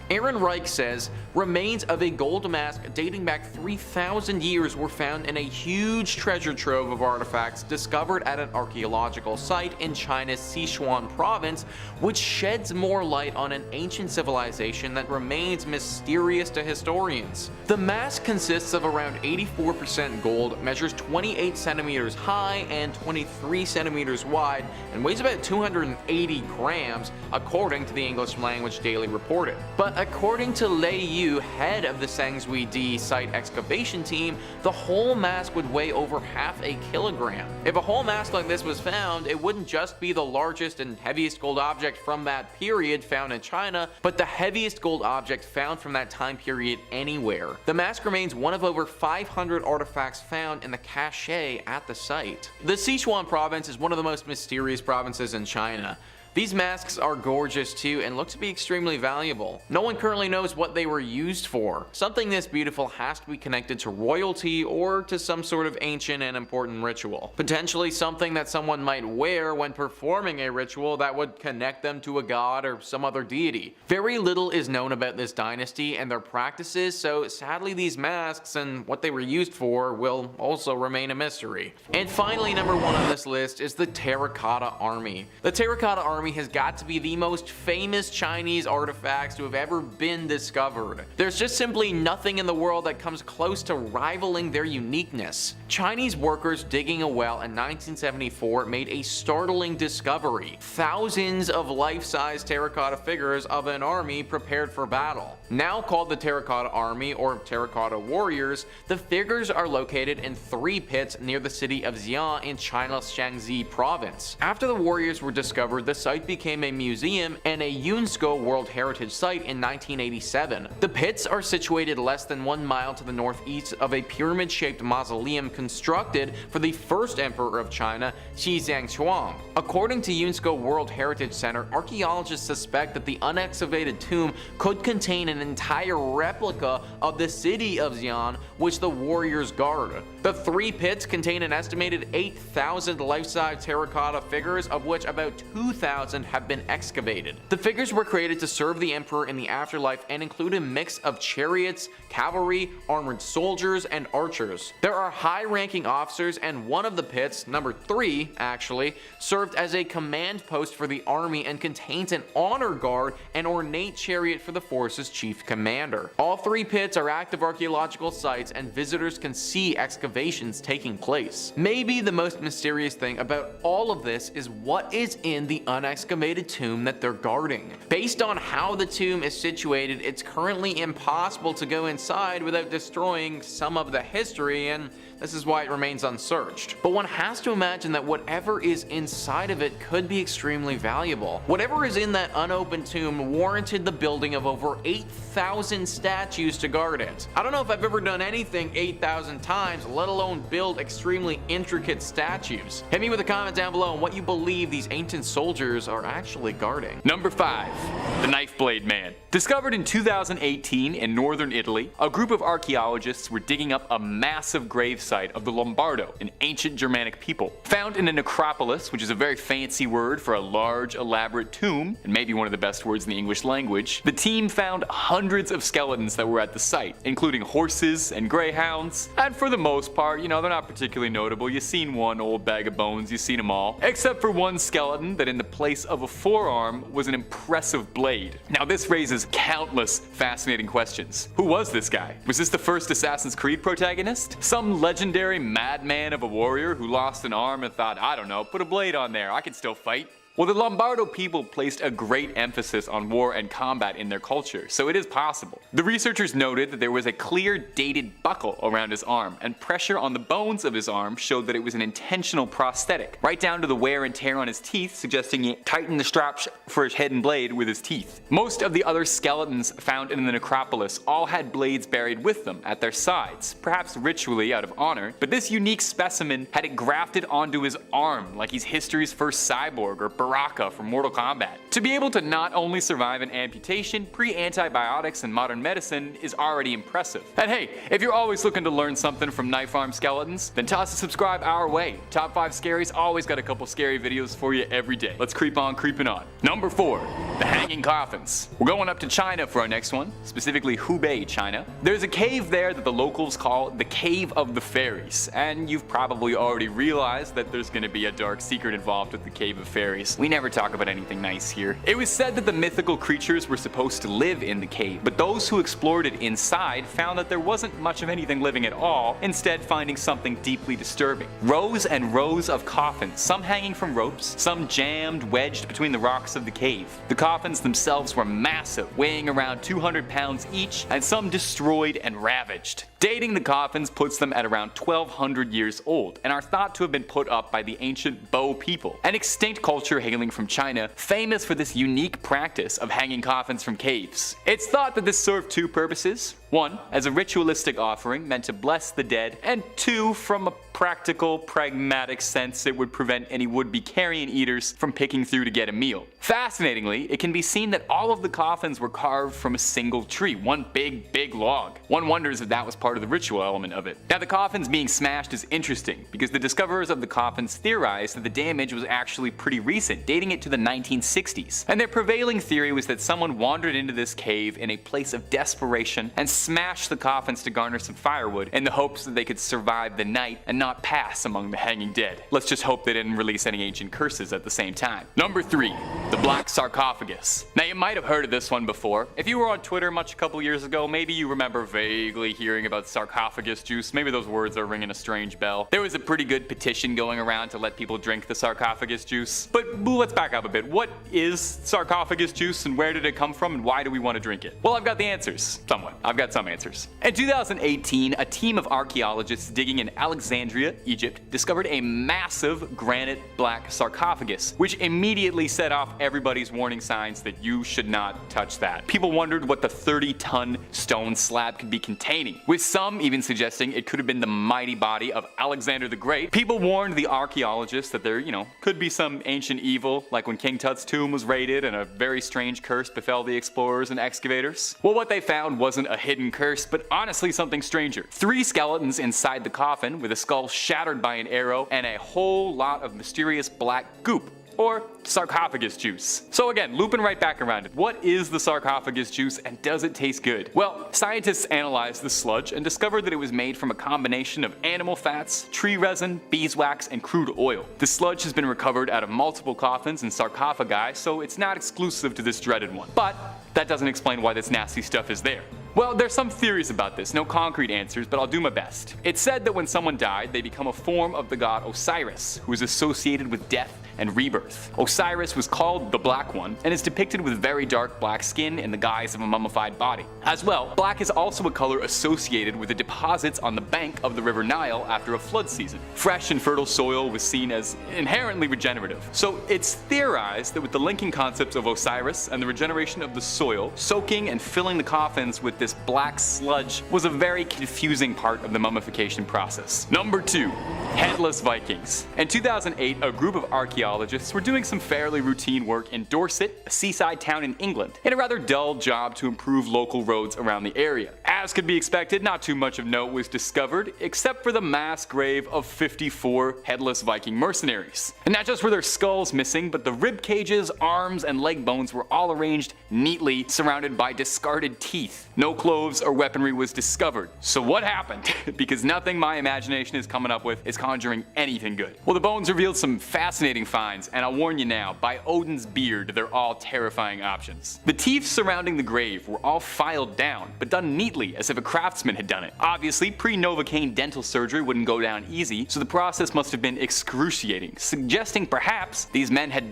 Aaron Reich says, remains of a gold mask dating back 3,000 years were found in a huge treasure trove of artifacts discovered at an archaeological site in China's Sichuan province, which sheds more light on an ancient civilization that remains mysterious to historians. The mask consists of around 84% gold, measures 28 centimeters high and 23 centimeters wide, and weighs about 280 grams, according to the English Language Daily reported. But according to Lei Yu, head of the Sanxingdui site excavation team, the whole mask would weigh over half a kilogram. If a whole mask like this was found, it wouldn't just be the largest and heaviest gold object from that period found in China, but the heaviest gold object found from that time period anywhere. The mask remains one of over 500 artifacts found in the cache at the site. The Sichuan province is one of the most mysterious provinces in China. These masks are gorgeous too and look to be extremely valuable. No one currently knows what they were used for. Something this beautiful has to be connected to royalty or to some sort of ancient and important ritual. Potentially something that someone might wear when performing a ritual that would connect them to a god or some other deity. Very little is known about this dynasty and their practices, so sadly these masks and what they were used for will also remain a mystery. And finally, number 1 on this list is the Terracotta Army. The Terracotta Army has got to be the most famous Chinese artifacts to have ever been discovered. There's just simply nothing in the world that comes close to rivaling their uniqueness. Chinese workers digging a well in 1974 made a startling discovery: thousands of life-size terracotta figures of an army prepared for battle. Now called the Terracotta Army or Terracotta Warriors, the figures are located in 3 pits near the city of Xi'an in China's Shaanxi province. After the warriors were discovered, the site became a museum and a UNESCO World Heritage Site in 1987. The pits are situated less than 1 mile to the northeast of a pyramid-shaped mausoleum constructed for the first emperor of China, Xi Zhangquan. According to UNESCO World Heritage Center, archaeologists suspect that the unexcavated tomb could contain an entire replica of the city of Xi'an, which the warriors guard. The 3 pits contain an estimated 8,000 life-size terracotta figures, of which about 2,000 2000 have been excavated. The figures were created to serve the emperor in the afterlife and include a mix of chariots, cavalry, armored soldiers, and archers. There are high-ranking officers, and one of the pits, number 3 actually, served as a command post for the army and contains an honor guard and ornate chariot for the force's chief commander. All 3 pits are active archaeological sites, and visitors can see excavations taking place. Maybe the most mysterious thing about all of this is what is in the unexcavated tomb that they're guarding. Based on how the tomb is situated, it's currently impossible to go inside without destroying some of the history, and this is why it remains unsearched. But one has to imagine that whatever is inside of it could be extremely valuable. Whatever is in that unopened tomb warranted the building of over 8,000 statues to guard it. I don't know if I've ever done anything 8,000 times, let alone build extremely intricate statues. Hit me with a comment down below on what you believe these ancient soldiers are actually guarding. Number 5. The Knife Blade Man. Discovered in 2018 in northern Italy, a group of archaeologists were digging up a massive gravesite of the Lombardo, an ancient Germanic people. Found in a necropolis, which is a very fancy word for a large, elaborate tomb, and maybe one of the best words in the English language, the team found hundreds of skeletons that were at the site, including horses and greyhounds, and for the most part, they're not particularly notable. You've seen one old bag of bones, you've seen them all, except for one skeleton that in the place of a forearm was an impressive blade. Now this raises countless fascinating questions. Who was this guy? Was this the first Assassin's Creed protagonist? Some legendary madman of a warrior who lost an arm and thought, I don't know, put a blade on there, I can still fight? Well, the Lombardo people placed a great emphasis on war and combat in their culture, so it is possible. The researchers noted that there was a clear dated buckle around his arm, and pressure on the bones of his arm showed that it was an intentional prosthetic, right down to the wear and tear on his teeth, suggesting he tightened the straps for his hidden blade with his teeth. Most of the other skeletons found in the necropolis all had blades buried with them at their sides, perhaps ritually out of honor, but this unique specimen had it grafted onto his arm like he's history's first cyborg or Baraka from Mortal Kombat. To be able to not only survive an amputation, pre-antibiotics and modern medicine is already impressive. And hey, if you're always looking to learn something from knife arm skeletons, then toss a subscribe our way. Top 5 Scaries always got a couple scary videos for you every day. Let's creep on creeping on. Number 4. The Hanging Coffins. We're going up to China for our next one, specifically Hubei, China. There's a cave there that the locals call the Cave of the Fairies, and you've probably already realized that there's gonna be a dark secret involved with the Cave of Fairies. We never talk about anything nice here. It was said that the mythical creatures were supposed to live in the cave, but those who explored it inside found that there wasn't much of anything living at all, instead finding something deeply disturbing. Rows and rows of coffins, some hanging from ropes, some jammed, wedged between the rocks of the cave. The coffins themselves were massive, weighing around 200 pounds each, and some destroyed and ravaged. Dating the coffins puts them at around 1200 years old, and are thought to have been put up by the ancient Bo people, an extinct culture hailing from China, famous for this unique practice of hanging coffins from caves. It's thought that this served 2 purposes. 1, as a ritualistic offering meant to bless the dead, and 2, from a practical, pragmatic sense, it would prevent any would-be carrion eaters from picking through to get a meal. Fascinatingly, it can be seen that all of the coffins were carved from a single tree, one big log. One wonders if that was part of the ritual element of it. Now, the coffins being smashed is interesting, because the discoverers of the coffins theorized that the damage was actually pretty recent, dating it to the 1960s. And their prevailing theory was that someone wandered into this cave in a place of desperation and smashed the coffins to garner some firewood in the hopes that they could survive the night and not pass among the hanging dead. Let's just hope they didn't release any ancient curses at the same time. Number 3. The Black Sarcophagus. Now, you might have heard of this one before. If you were on Twitter much a couple years ago, maybe you remember vaguely hearing about sarcophagus juice. Maybe those words are ringing a strange bell. There was a pretty good petition going around to let people drink the sarcophagus juice. But let's back up a bit. What is sarcophagus juice, and where did it come from, and why do we want to drink it? Well, I've got the answers. Somewhat. I've got some answers. In 2018, a team of archaeologists digging in Alexandria, Egypt, discovered a massive granite black sarcophagus, which immediately set off everybody's warning signs that you should not touch that. People wondered what the 30-ton stone slab could be containing, with some even suggesting it could have been the mighty body of Alexander the Great. People warned the archaeologists that there, could be some ancient evil, like when King Tut's tomb was raided and a very strange curse befell the explorers and excavators. Well, what they found wasn't a hidden curse, but honestly something stranger. 3 skeletons inside the coffin with a skull shattered by an arrow and a whole lot of mysterious black goop, or sarcophagus juice. So again, looping right back around it, what is the sarcophagus juice and does it taste good? Well, scientists analyzed the sludge and discovered that it was made from a combination of animal fats, tree resin, beeswax, and crude oil. The sludge has been recovered out of multiple coffins and sarcophagi, so it's not exclusive to this dreaded one. But that doesn't explain why this nasty stuff is there. Well, there's some theories about this, no concrete answers, but I'll do my best. It's said that when someone died, they become a form of the god Osiris, who is associated with death and rebirth. Osiris was called the Black One, and is depicted with very dark black skin in the guise of a mummified body. As well, black is also a color associated with the deposits on the bank of the River Nile after a flood season. Fresh and fertile soil was seen as inherently regenerative. So it's theorized that with the linking concepts of Osiris and the regeneration of the soil, soaking and filling the coffins with this black sludge was a very confusing part of the mummification process. Number 2. Headless Vikings. In 2008, a group of archaeologists were doing some fairly routine work in Dorset, a seaside town in England, in a rather dull job to improve local roads around the area. As could be expected, not too much of note was discovered, except for the mass grave of 54 headless Viking mercenaries. And not just were their skulls missing, but the rib cages, arms, and leg bones were all arranged neatly, surrounded by discarded teeth. No clothes or weaponry was discovered. So what happened? Because nothing my imagination is coming up with is conjuring anything good. Well, the bones revealed some fascinating finds, and I'll warn you now, by Odin's beard, they're all terrifying options. The teeth surrounding the grave were all filed down, but done neatly as if a craftsman had done it. Obviously, pre-Novocaine dental surgery wouldn't go down easy, so the process must have been excruciating, suggesting perhaps these men had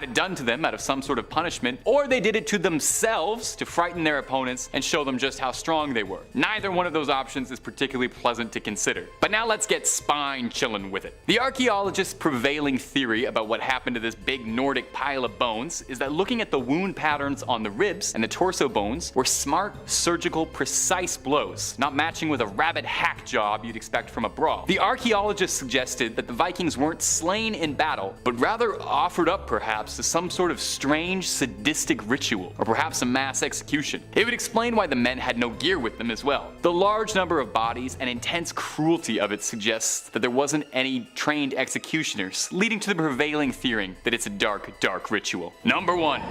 it done to them out of some sort of punishment, or they did it to themselves to frighten their opponents and show them just how strong they were. Neither one of those options is particularly pleasant to consider. But now let's get spine chillin' with it. The archaeologists' prevailing theory about what happened to this big Nordic pile of bones is that looking at the wound patterns on the ribs and the torso bones were smart, surgical, precise blows, not matching with a rabid hack job you'd expect from a brawl. The archaeologists suggested that the Vikings weren't slain in battle, but rather offered up perhaps to some sort of strange, sadistic ritual, or perhaps a mass execution. It would explain why the men had no gear with them as well. The large number of bodies and intense cruelty of it suggests that there wasn't any trained executioners, leading to the prevailing theory that it's a dark, dark ritual. Number 1.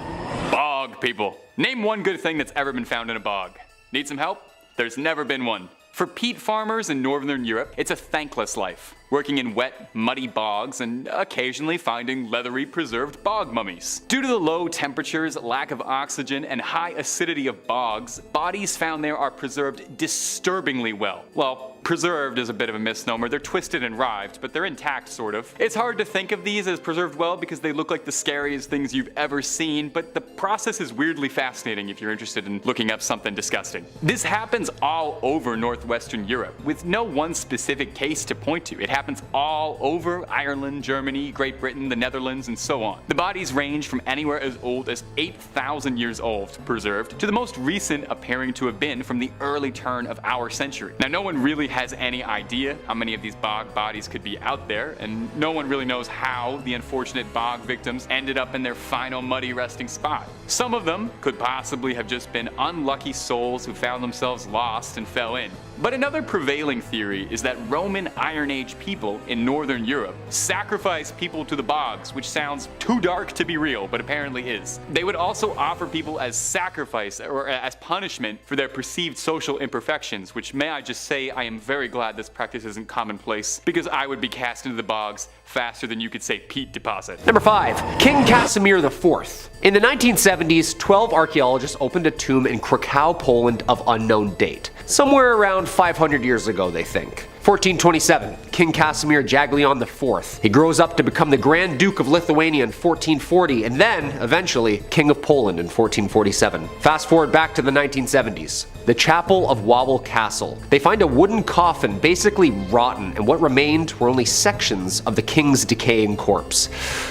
Bog people. Name one good thing that's ever been found in a bog. Need some help? There's never been one. For peat farmers in northern Europe, it's a thankless life, working in wet, muddy bogs and occasionally finding leathery preserved bog mummies. Due to the low temperatures, lack of oxygen, and high acidity of bogs, bodies found there are preserved disturbingly well. Well, preserved is a bit of a misnomer. They're twisted and rived, but they're intact, sort of. It's hard to think of these as preserved well because they look like the scariest things you've ever seen, but the process is weirdly fascinating if you're interested in looking up something disgusting. This happens all over northwestern Europe, with no one specific case to point to. It happens all over Ireland, Germany, Great Britain, the Netherlands, and so on. The bodies range from anywhere as old as 8,000 years old, preserved, to the most recent appearing to have been from the early turn of our century. Now, no one really has any idea how many of these bog bodies could be out there, and no one really knows how the unfortunate bog victims ended up in their final muddy resting spot. Some of them could possibly have just been unlucky souls who found themselves lost and fell in. But another prevailing theory is that Roman Iron Age people in northern Europe sacrificed people to the bogs, which sounds too dark to be real, but apparently is. They would also offer people as sacrifice or as punishment for their perceived social imperfections, which, may I just say, I am very glad this practice isn't commonplace, because I would be cast into the bogs faster than you could say peat deposit. Number 5. King Casimir IV. In the 1970s, 12 archaeologists opened a tomb in Krakow, Poland of unknown date. Somewhere around 500 years ago, they think. 1427, King Casimir Jagiellon IV. He grows up to become the Grand Duke of Lithuania in 1440, and then, eventually, King of Poland in 1447. Fast forward back to the 1970s. The Chapel of Wawel Castle. They find a wooden coffin basically rotten, and what remained were only sections of the king's decaying corpse.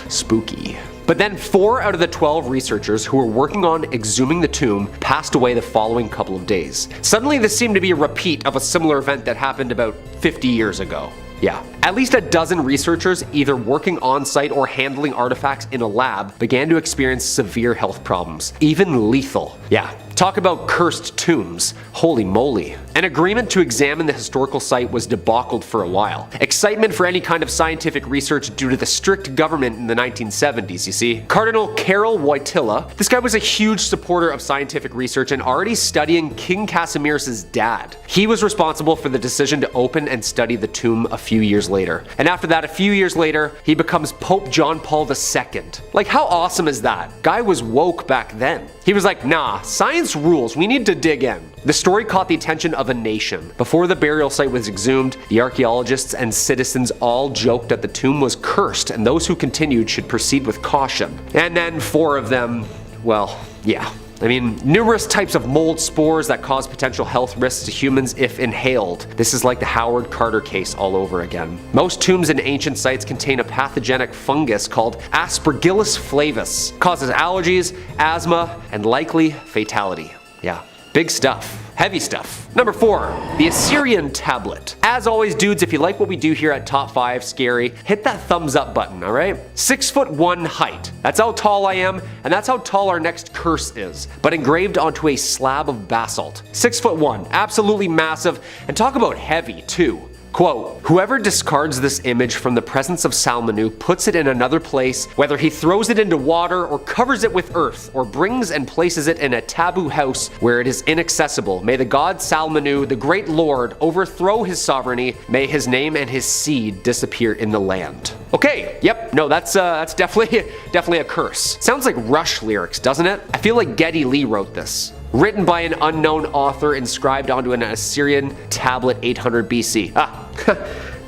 Spooky. But then 4 out of the 12 researchers who were working on exhuming the tomb passed away the following couple of days. Suddenly this seemed to be a repeat of a similar event that happened about 50 years ago. Yeah. At least a dozen researchers, either working on site or handling artifacts in a lab, began to experience severe health problems, even lethal. Yeah. Talk about cursed tombs. Holy moly. An agreement to examine the historical site was debauched for a while, excitement for any kind of scientific research due to the strict government in the 1970s, you see. Cardinal Karol Wojtyla, this guy was a huge supporter of scientific research and already studying King Casimir's dad. He was responsible for the decision to open and study the tomb a few years later. And after that, a few years later, he becomes Pope John Paul II. Like, how awesome is that? Guy was woke back then. He was like, nah, science rules, we need to dig in. The story caught the attention of a nation. Before the burial site was exhumed, the archaeologists and citizens all joked that the tomb was cursed and those who continued should proceed with caution. And then 4 of them, well, yeah. I mean, numerous types of mold spores that cause potential health risks to humans if inhaled. This is like the Howard Carter case all over again. Most tombs in ancient sites contain a pathogenic fungus called Aspergillus flavus. Causes allergies, asthma, and likely fatality. Yeah, big stuff. Heavy stuff. Number 4, the Assyrian tablet. As always, dudes, if you like what we do here at Top 5 Scary, hit that thumbs up button, alright? 6'1" height. That's how tall I am, and that's how tall our next curse is, but engraved onto a slab of basalt. 6'1", absolutely massive, and talk about heavy too. Quote, whoever discards this image from the presence of Salmanu puts it in another place, whether he throws it into water or covers it with earth, or brings and places it in a taboo house where it is inaccessible. May the god Salmanu, the great lord, overthrow his sovereignty. May his name and his seed disappear in the land. Okay, yep, no, that's definitely a curse. Sounds like Rush lyrics, doesn't it? I feel like Geddy Lee wrote this. Written by an unknown author, inscribed onto an Assyrian tablet 800 BC.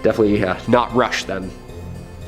Definitely not Rush then.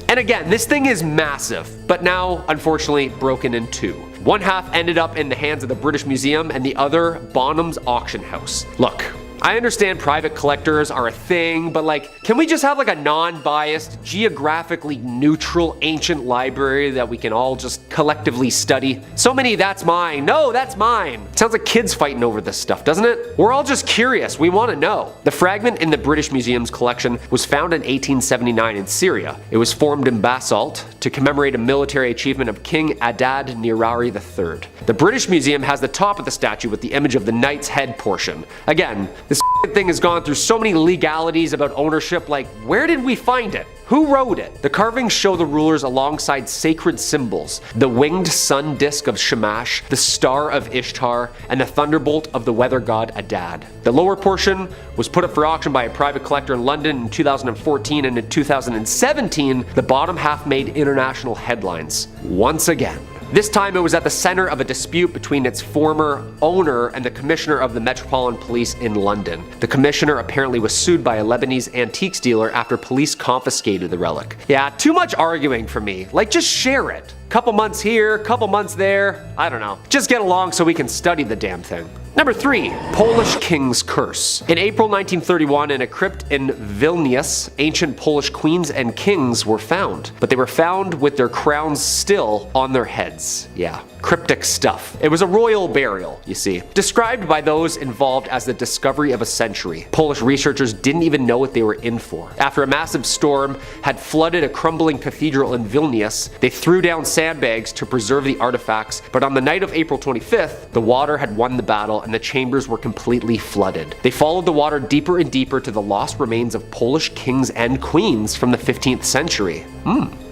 And again, this thing is massive, but now, unfortunately, broken in 2. One half ended up in the hands of the British Museum and the other Bonham's auction house. Look, I understand private collectors are a thing, but like, can we just have like a non-biased, geographically neutral ancient library that we can all just collectively study? So many that's mine, no, that's mine. Sounds like kids fighting over this stuff, doesn't it? We're all just curious, we want to know. The fragment in the British Museum's collection was found in 1879 in Syria. It was formed in basalt to commemorate a military achievement of King Adad Nirari III. The British Museum has the top of the statue with the image of the knight's head portion. Again, this thing has gone through so many legalities about ownership, like, where did we find it? Who wrote it? The carvings show the rulers alongside sacred symbols, the winged sun disk of Shamash, the star of Ishtar, and the thunderbolt of the weather god Adad. The lower portion was put up for auction by a private collector in London in 2014, and in 2017, the bottom half made international headlines. Once again. This time it was at the center of a dispute between its former owner and the commissioner of the Metropolitan Police in London. The commissioner apparently was sued by a Lebanese antiques dealer after police confiscated the relic. Yeah, too much arguing for me. Like, just share it. Couple months here, couple months there. I don't know. Just get along so we can study the damn thing. Number 3, Polish King's Curse. In April 1931, in a crypt in Vilnius, ancient Polish queens and kings were found, but they were found with their crowns still on their heads. Yeah, cryptic stuff. It was a royal burial, you see. Described by those involved as the discovery of a century. Polish researchers didn't even know what they were in for. After a massive storm had flooded a crumbling cathedral in Vilnius, they threw down sandbags to preserve the artifacts, but on the night of April 25th, the water had won the battle and the chambers were completely flooded. They followed the water deeper and deeper to the lost remains of Polish kings and queens from the 15th century.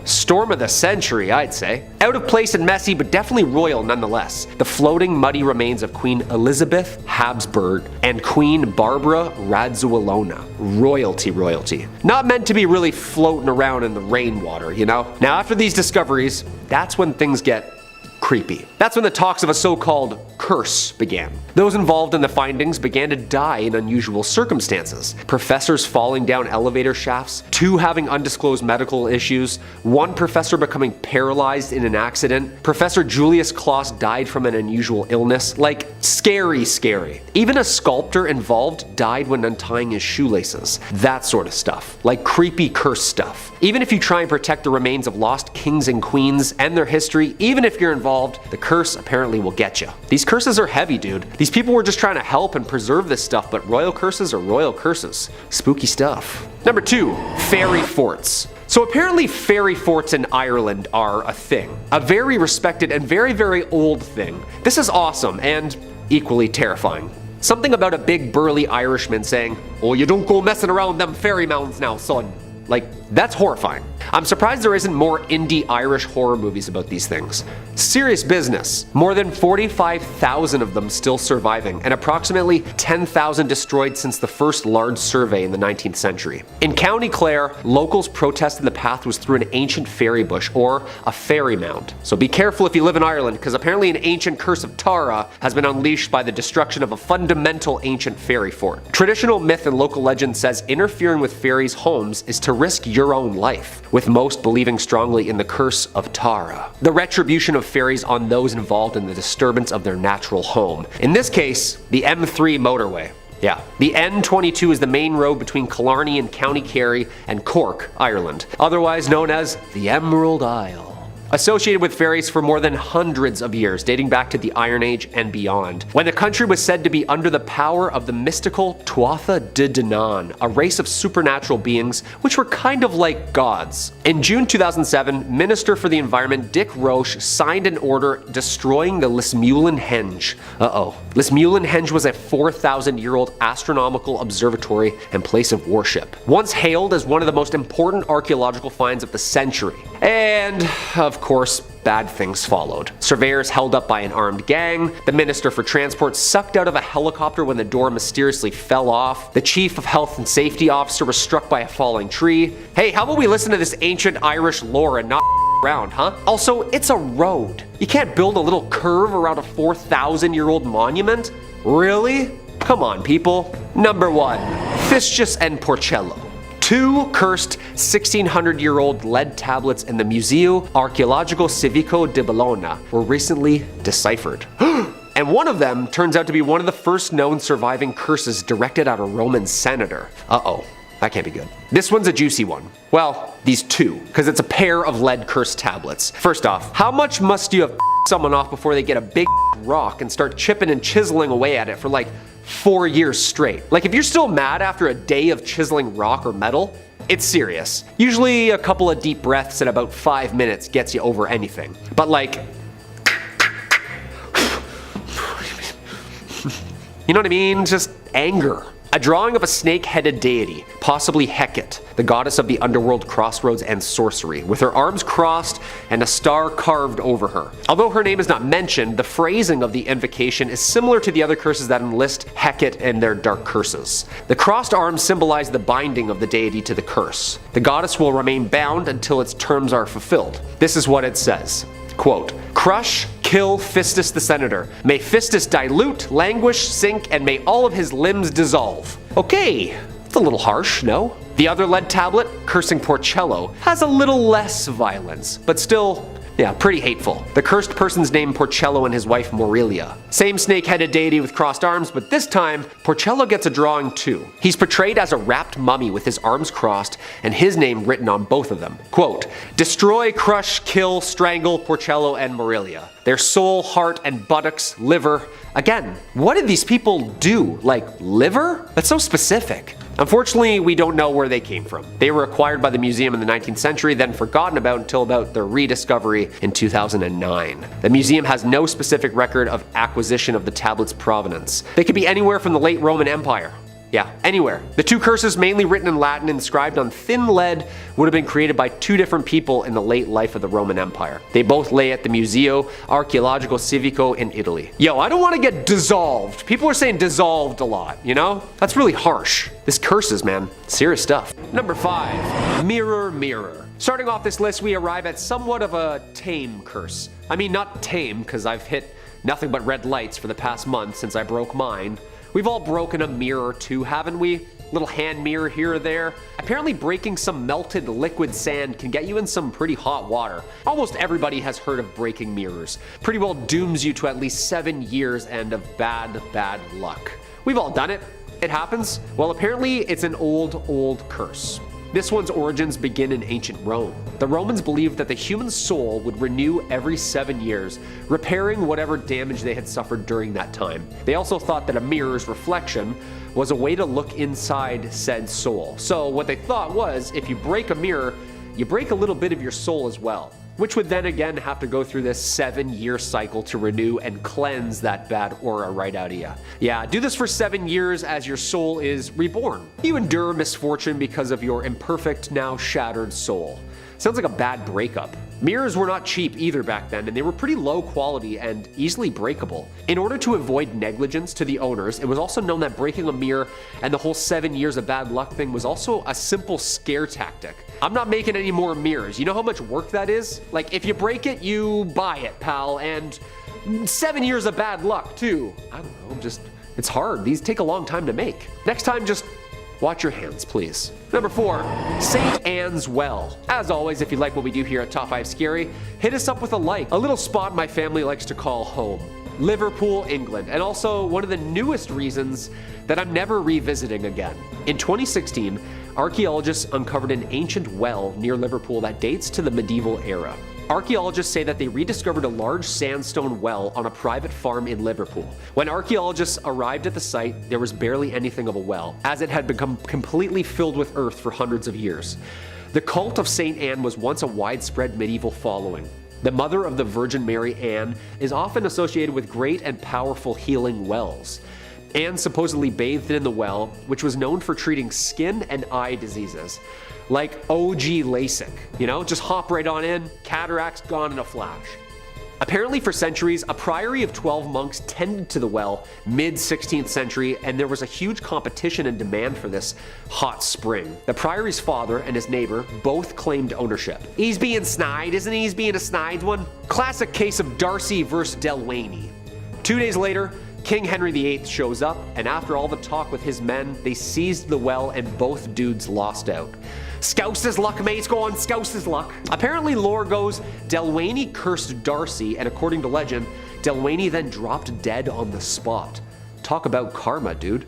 Storm of the century, I'd say. Out of place and messy, but definitely royal nonetheless. The floating muddy remains of Queen Elizabeth Habsburg and Queen Barbara Radziwiłłona. Royalty. Not meant to be really floating around in the rainwater, you know? Now after these discoveries, that's when things get creepy. That's when the talks of a so-called curse began. Those involved in the findings began to die in unusual circumstances. Professors falling down elevator shafts, 2 having undisclosed medical issues, 1 professor becoming paralyzed in an accident, Professor Julius Klaus died from an unusual illness. Like, scary. Even a sculptor involved died when untying his shoelaces. That sort of stuff. Like creepy curse stuff. Even if you try and protect the remains of lost kings and queens and their history, even if you're involved, the curse apparently will get you. These curses are heavy, dude. These people were just trying to help and preserve this stuff, but royal curses are royal curses. Spooky stuff. Number 2, fairy forts. So apparently fairy forts in Ireland are a thing. A very respected and very old thing. This is awesome and equally terrifying. Something about a big burly Irishman saying, "Oh, you don't go messing around them fairy mounds now, son." Like, that's horrifying. I'm surprised there isn't more indie Irish horror movies about these things. Serious business. More than 45,000 of them still surviving, and approximately 10,000 destroyed since the first large survey in the 19th century. In County Clare, locals protested the path was through an ancient fairy bush, or a fairy mound. So be careful if you live in Ireland, because apparently an ancient curse of Tara has been unleashed by the destruction of a fundamental ancient fairy fort. Traditional myth and local legend says interfering with fairies' homes is to risk your own life, with most believing strongly in the curse of Tara, the retribution of fairies on those involved in the disturbance of their natural home. In this case, the M3 motorway. Yeah, the N22 is the main road between Killarney and County Kerry and Cork, Ireland, otherwise known as the Emerald Isle. Associated with fairies for more than hundreds of years, dating back to the Iron Age and beyond, when the country was said to be under the power of the mystical Tuatha De Danann, a race of supernatural beings which were kind of like gods. In June 2007, Minister for the Environment Dick Roche signed an order destroying the Lismullen Henge. Lismullen Henge was a 4,000-year-old astronomical observatory and place of worship, once hailed as one of the most important archaeological finds of the century. And, of course, bad things followed. Surveyors held up by an armed gang, the Minister for Transport sucked out of a helicopter when the door mysteriously fell off, the Chief of Health and Safety Officer was struck by a falling tree. Hey, how about we listen to this ancient Irish lore and not around, huh? Also, it's a road. You can't build a little curve around a 4,000-year-old monument? Really? Come on, people. Number 1. Fiscius and Porcello. 2 cursed 1600-year-old lead tablets in the Museo Archeologico Civico di Bologna were recently deciphered. And one of them turns out to be one of the first known surviving curses directed at a Roman senator. That can't be good. This one's a juicy one. Well, these two, because it's a pair of lead cursed tablets. First off, how much must you have someone off before they get a big rock and start chipping and chiseling away at it for like 4 years straight? Like, if you're still mad after a day of chiseling rock or metal, it's serious. Usually a couple of deep breaths in about 5 minutes gets you over anything. But like, you know what I mean? Just anger. A drawing of a snake-headed deity, possibly Hecate, the goddess of the underworld, crossroads, and sorcery, with her arms crossed and a star carved over her. Although her name is not mentioned, the phrasing of the invocation is similar to the other curses that enlist Hecate and their dark curses. The crossed arms symbolize the binding of the deity to the curse. The goddess will remain bound until its terms are fulfilled. This is what it says. Quote, "Crush, kill Fistus the senator. May Fistus dilute, languish, sink, and may all of his limbs dissolve." Okay, it's a little harsh, no? The other lead tablet, cursing Porcello, has a little less violence, but still, yeah, pretty hateful. The cursed person's named Porcello and his wife Morelia. Same snake-headed deity with crossed arms, but this time, Porcello gets a drawing too. He's portrayed as a wrapped mummy with his arms crossed and his name written on both of them. Quote, "Destroy, crush, kill, strangle Porcello and Morelia. Their soul, heart, and buttocks, liver." Again, what did these people do? Like, liver? That's so specific. Unfortunately, we don't know where they came from. They were acquired by the museum in the 19th century, then forgotten about until about their rediscovery in 2009. The museum has no specific record of acquisition of the tablet's provenance. They could be anywhere from the late Roman Empire. Yeah, anywhere. The two curses, mainly written in Latin and inscribed on thin lead, would have been created by two different people in the late life of the Roman Empire. They both lay at the Museo Archeologico Civico in Italy. Yo, I don't want to get dissolved. People are saying dissolved a lot, you know? That's really harsh. This curses, man. Serious stuff. Number 5. Mirror, mirror. Starting off this list, we arrive at somewhat of a tame curse. I mean, not tame, because I've hit nothing but red lights for the past month since I broke mine. We've all broken a mirror or two, haven't we? Little hand mirror here or there. Apparently breaking some melted liquid sand can get you in some pretty hot water. Almost everybody has heard of breaking mirrors. Pretty well dooms you to at least 7 years and of bad luck. We've all done it. It happens. Well, apparently it's an old curse. This one's origins begin in ancient Rome. The Romans believed that the human soul would renew every 7 years, repairing whatever damage they had suffered during that time. They also thought that a mirror's reflection was a way to look inside said soul. So what they thought was, if you break a mirror, you break a little bit of your soul as well. which would then again have to go through this 7-year cycle to renew and cleanse that bad aura right out of you. Yeah, do this for 7 years as your soul is reborn. You endure misfortune because of your imperfect, now shattered soul. Sounds like a bad breakup. Mirrors were not cheap either back then, and they were pretty low quality and easily breakable. In order to avoid negligence to the owners, it was also known that breaking a mirror and the whole 7 years of bad luck thing was also a simple scare tactic. I'm not making any more mirrors. You know how much work that is? Like, if you break it, you buy it, pal, and 7 years of bad luck too. I don't know, it's hard. These take a long time to make. Next time, just watch your hands, please. Number 4, St. Anne's Well. As always, if you like what we do here at Top 5 Scary, hit us up with a like. A little spot my family likes to call home. Liverpool, England, and also one of the newest reasons that I'm never revisiting again. In 2016, archaeologists uncovered an ancient well near Liverpool that dates to the medieval era. Archaeologists say that they rediscovered a large sandstone well on a private farm in Liverpool. When archaeologists arrived at the site, there was barely anything of a well, as it had become completely filled with earth for hundreds of years. The cult of St. Anne was once a widespread medieval following. The mother of the Virgin Mary, Anne, is often associated with great and powerful healing wells. Anne supposedly bathed in the well, which was known for treating skin and eye diseases. Like OG LASIK, you know, just hop right on in, cataracts gone in a flash. Apparently for centuries, a priory of 12 monks tended to the well mid-16th century, and there was a huge competition and demand for this hot spring. The priory's father and his neighbor both claimed ownership. He's being snide, isn't he? He's being a snide one. Classic case of Darcy versus Delwaney. 2 days later, King Henry VIII shows up, and after all the talk with his men, they seized the well and both dudes lost out. Scouse luck, mates, go on, Scouse luck. Apparently lore goes, Delwaney cursed Darcy, and according to legend, Delwaney then dropped dead on the spot. Talk about karma, dude.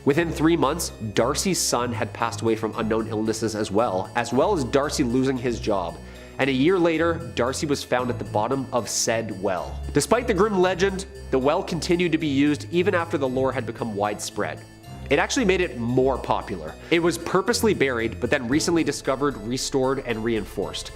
Within 3 months, Darcy's son had passed away from unknown illnesses as well as Darcy losing his job. And a year later, Darcy was found at the bottom of said well. Despite the grim legend, the well continued to be used even after the lore had become widespread. It actually made it more popular. It was purposely buried, but then recently discovered, restored, and reinforced.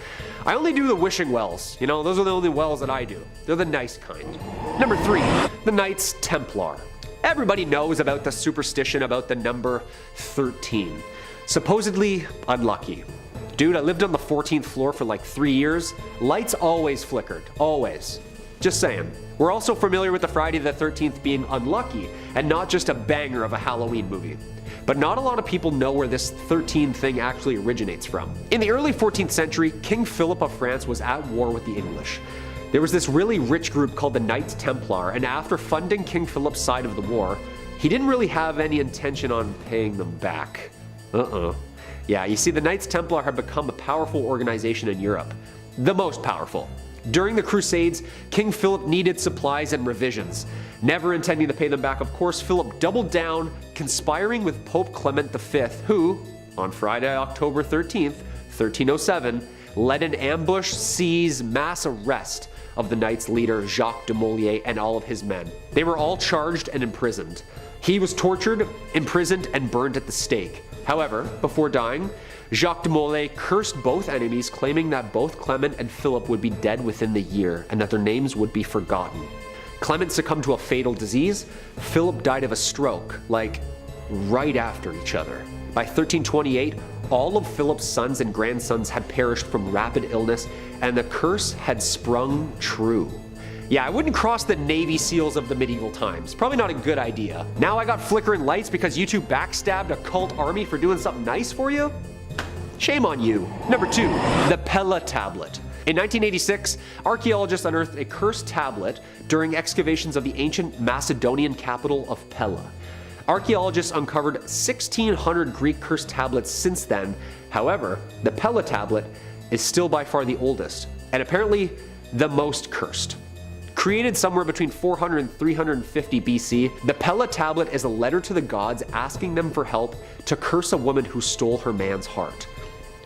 I only do the wishing wells. You know, those are the only wells that I do. They're the nice kind. Number 3, the Knights Templar. Everybody knows about the superstition about the number 13. Supposedly unlucky. Dude, I lived on the 14th floor for like 3 years. Lights always flickered, always. Just saying. We're also familiar with the Friday the 13th being unlucky and not just a banger of a Halloween movie. But not a lot of people know where this 13 thing actually originates from. In the early 14th century, King Philip of France was at war with the English. There was this really rich group called the Knights Templar, and after funding King Philip's side of the war, he didn't really have any intention on paying them back. Yeah, you see, the Knights Templar had become a powerful organization in Europe. The most powerful. During the Crusades, King Philip needed supplies and revisions. Never intending to pay them back, of course, Philip doubled down, conspiring with Pope Clement V, who, on Friday, October 13th, 1307, led an ambush, seize, mass arrest of the Knights leader Jacques de Molay and all of his men. They were all charged and imprisoned. He was tortured, imprisoned, and burned at the stake. However, before dying, Jacques de Molay cursed both enemies, claiming that both Clement and Philip would be dead within the year and that their names would be forgotten. Clement succumbed to a fatal disease. Philip died of a stroke, like right after each other. By 1328, all of Philip's sons and grandsons had perished from rapid illness, and the curse had sprung true. Yeah, I wouldn't cross the Navy SEALs of the medieval times. Probably not a good idea. Now I got flickering lights because you two backstabbed a cult army for doing something nice for you? Shame on you. Number 2, the Pella tablet. In 1986, archaeologists unearthed a cursed tablet during excavations of the ancient Macedonian capital of Pella. Archaeologists uncovered 1,600 Greek cursed tablets since then. However, the Pella tablet is still by far the oldest, and apparently the most cursed. Created somewhere between 400 and 350 BC, the Pella tablet is a letter to the gods asking them for help to curse a woman who stole her man's heart.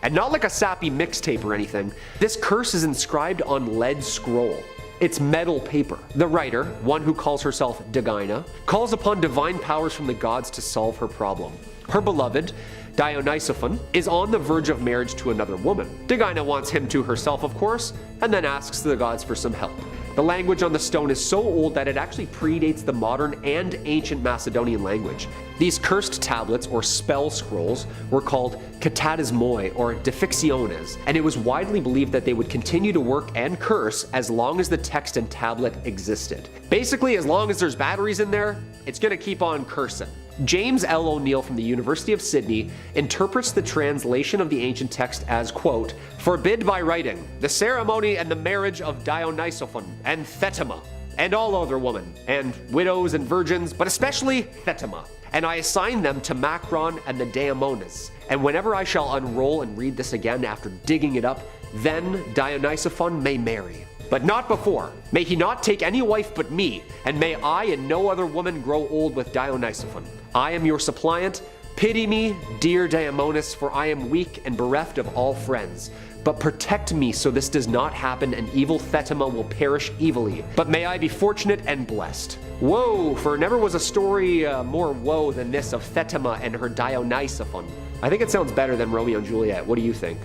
And not like a sappy mixtape or anything, this curse is inscribed on lead scroll. It's metal paper. The writer, one who calls herself Dagina, calls upon divine powers from the gods to solve her problem. Her beloved, Dionysophon, is on the verge of marriage to another woman. Dygaina wants him to herself, of course, and then asks the gods for some help. The language on the stone is so old that it actually predates the modern and ancient Macedonian language. These cursed tablets, or spell scrolls, were called katatismoi, or deficciones, and it was widely believed that they would continue to work and curse as long as the text and tablet existed. Basically, as long as there's batteries in there, it's gonna keep on cursing. James L. O'Neill from the University of Sydney interprets the translation of the ancient text as, quote, "Forbid by writing the ceremony and the marriage of Dionysophon and Thetima, and all other women, and widows and virgins, but especially Thetima. And I assign them to Macron and the Daemones. And whenever I shall unroll and read this again after digging it up, then Dionysophon may marry. But not before. May he not take any wife but me, and may I and no other woman grow old with Dionysophon. I am your suppliant. Pity me, dear Daemonis, for I am weak and bereft of all friends. But protect me so this does not happen and evil Thetima will perish evilly. But may I be fortunate and blessed." Whoa, for never was a story more woe than this of Thetima and her Dionysophon. I think it sounds better than Romeo and Juliet. What do you think?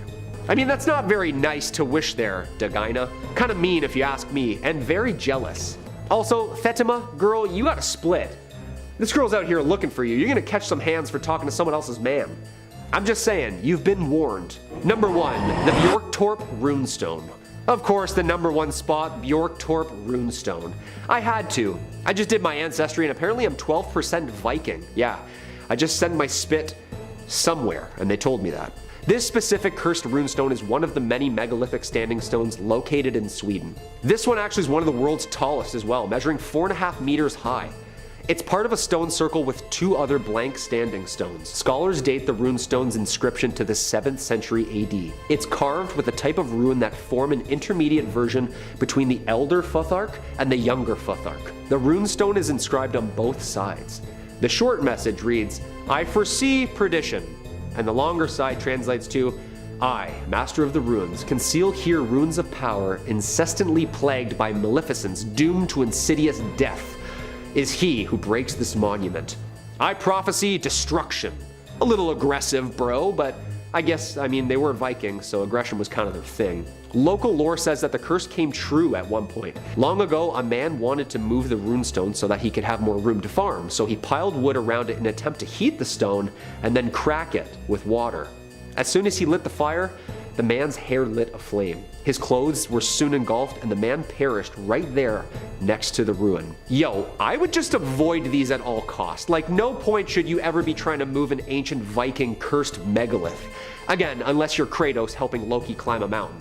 I mean, that's not very nice to wish there, Dygaina. Kinda mean if you ask me, and very jealous. Also, Thetima, girl, you gotta split. This girl's out here looking for you. You're gonna catch some hands for talking to someone else's man. I'm just saying, you've been warned. Number 1, the Bjorktorp runestone. Of course, the number 1 spot, Bjorktorp runestone. I had to. I just did my ancestry and apparently I'm 12% Viking. Yeah, I just send my spit somewhere and they told me that. This specific cursed runestone is one of the many megalithic standing stones located in Sweden. This one actually is one of the world's tallest as well, measuring 4.5 meters high. It's part of a stone circle with 2 other blank standing stones. Scholars date the runestone's inscription to the 7th century AD. It's carved with a type of rune that form an intermediate version between the elder Futhark and the younger Futhark. The runestone is inscribed on both sides. The short message reads, "I foresee perdition," and the longer side translates to, "I, master of the runes, conceal here runes of power, incessantly plagued by maleficence doomed to insidious death. Is he who breaks this monument. I prophesy destruction." A little aggressive, bro, but I guess, they were Vikings, so aggression was kind of their thing. Local lore says that the curse came true at one point. Long ago, a man wanted to move the runestone so that he could have more room to farm, so he piled wood around it in an attempt to heat the stone and then crack it with water. As soon as he lit the fire, the man's hair lit aflame. His clothes were soon engulfed and the man perished right there next to the ruin. Yo, I would just avoid these at all costs. Like, no point should you ever be trying to move an ancient Viking cursed megalith. Again, unless you're Kratos helping Loki climb a mountain.